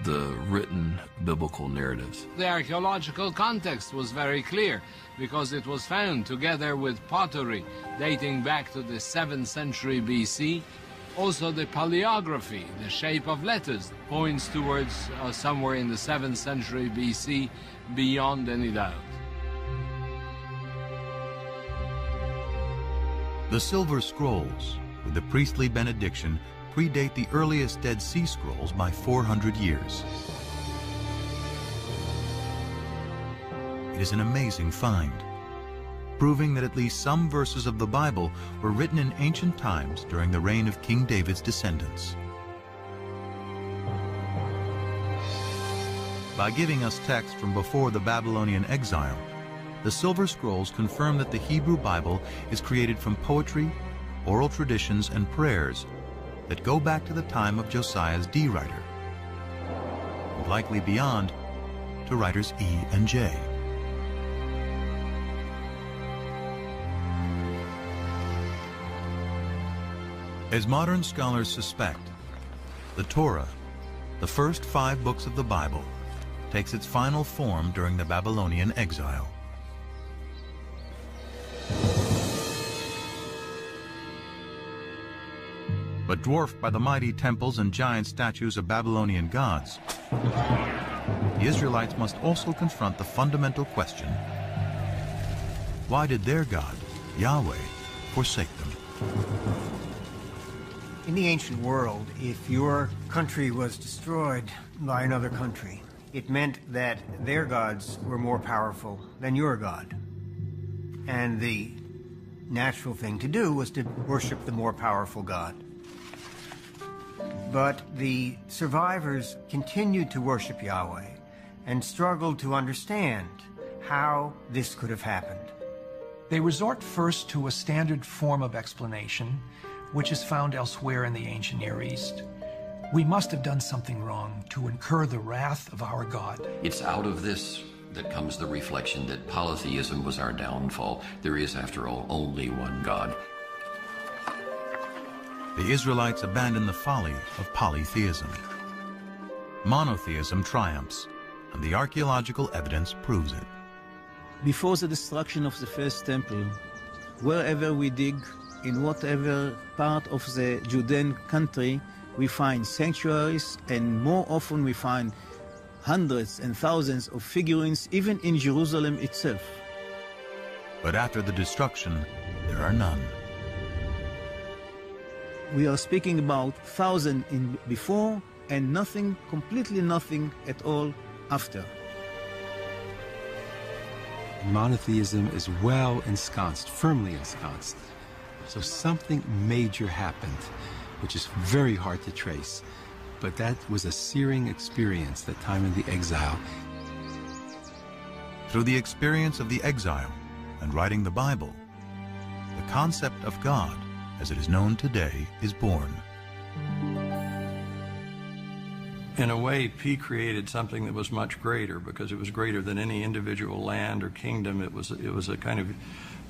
the written biblical narratives. The archaeological context was very clear because it was found together with pottery dating back to the 7th century BC. Also the paleography, the shape of letters, points towards somewhere in the 7th century BC beyond any doubt. The silver scrolls with the priestly benediction predate the earliest Dead Sea Scrolls by 400 years. It is an amazing find, proving that at least some verses of the Bible were written in ancient times during the reign of King David's descendants. By giving us text from before the Babylonian exile, the Silver Scrolls confirm that the Hebrew Bible is created from poetry, oral traditions, and prayers that go back to the time of Josiah's D writer, and likely beyond to writers E and J. As modern scholars suspect, the Torah, the first 5 books of the Bible, takes its final form during the Babylonian exile. But dwarfed by the mighty temples and giant statues of Babylonian gods, the Israelites must also confront the fundamental question: why did their God, Yahweh, forsake them? In the ancient world, if your country was destroyed by another country, it meant that their gods were more powerful than your God. And the natural thing to do was to worship the more powerful God. But the survivors continued to worship Yahweh and struggled to understand how this could have happened. They resort first to a standard form of explanation, which is found elsewhere in the ancient Near East. We must have done something wrong to incur the wrath of our God. It's out of this that comes the reflection that polytheism was our downfall. There is, after all, only one God. The Israelites abandon the folly of polytheism. Monotheism triumphs, and the archaeological evidence proves it. Before the destruction of the first temple, wherever we dig, in whatever part of the Judean country, we find sanctuaries, and more often we find hundreds and thousands of figurines, even in Jerusalem itself. But after the destruction, there are none. We are speaking about 1,000 in before, and nothing, completely nothing at all after. Monotheism is well ensconced, firmly ensconced. So something major happened, which is very hard to trace. But that was a searing experience, that time of the exile. Through the experience of the exile and writing the Bible, the concept of God, as it is known today, is born. In a way, P created something that was much greater, because it was greater than any individual land or kingdom. It was a kind of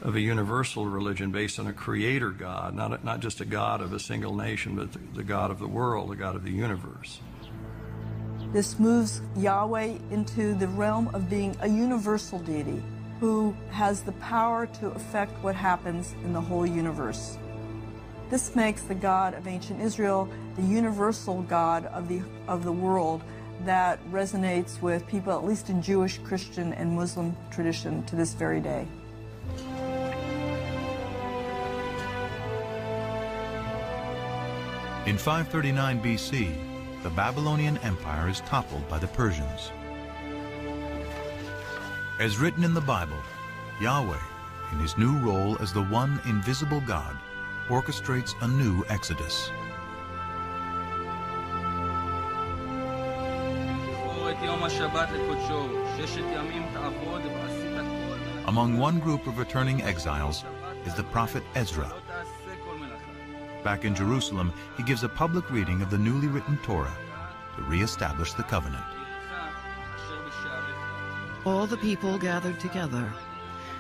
a universal religion based on a creator God, not just a God of a single nation, but the God of the world, the God of the universe. This moves Yahweh into the realm of being a universal deity who has the power to affect what happens in the whole universe. This makes the God of ancient Israel the universal God of the world that resonates with people, at least in Jewish, Christian, and Muslim tradition to this very day. In 539 BC, the Babylonian Empire is toppled by the Persians. As written in the Bible, Yahweh, in his new role as the one invisible God, orchestrates a new exodus. Among one group of returning exiles is the prophet Ezra. Back in Jerusalem, he gives a public reading of the newly written Torah to re-establish the covenant. All the people gathered together.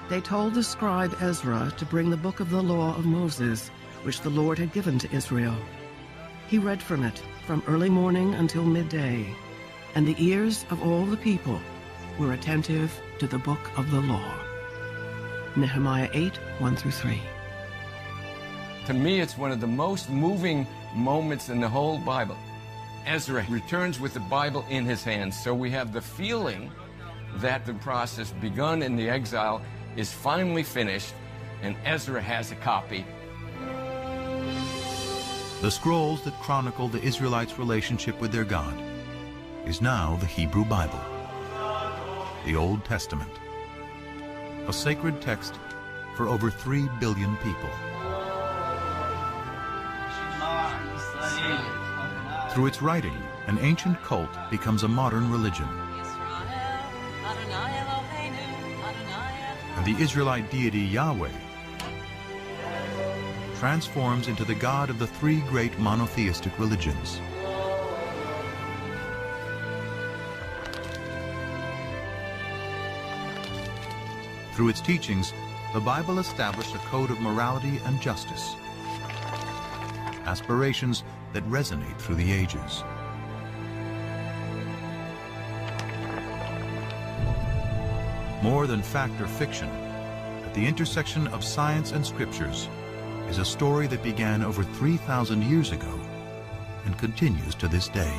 They told the scribe Ezra to bring the book of the law of Moses, which the Lord had given to Israel. He read from it from early morning until midday, and the ears of all the people were attentive to the book of the law. Nehemiah 8, 1-3. To me, it's one of the most moving moments in the whole Bible. Ezra returns with the Bible in his hands, so we have the feeling that the process begun in the exile is finally finished, and Ezra has a copy. The scrolls that chronicle the Israelites' relationship with their God is now the Hebrew Bible, the Old Testament, a sacred text for over 3 billion people. Through its writing, an ancient cult becomes a modern religion, And the Israelite deity Yahweh transforms into the God of the three great monotheistic religions. Through its teachings, the Bible established a code of morality and justice, aspirations that resonate through the ages. More than fact or fiction, at the intersection of science and scriptures is a story that began over 3,000 years ago and continues to this day.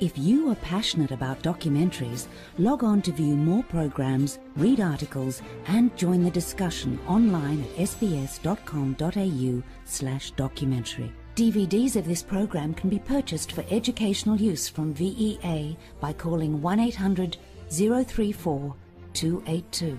If you are passionate about documentaries, log on to view more programs, read articles, and join the discussion online at sbs.com.au/documentary. DVDs of this program can be purchased for educational use from VEA by calling 1-800-034-282.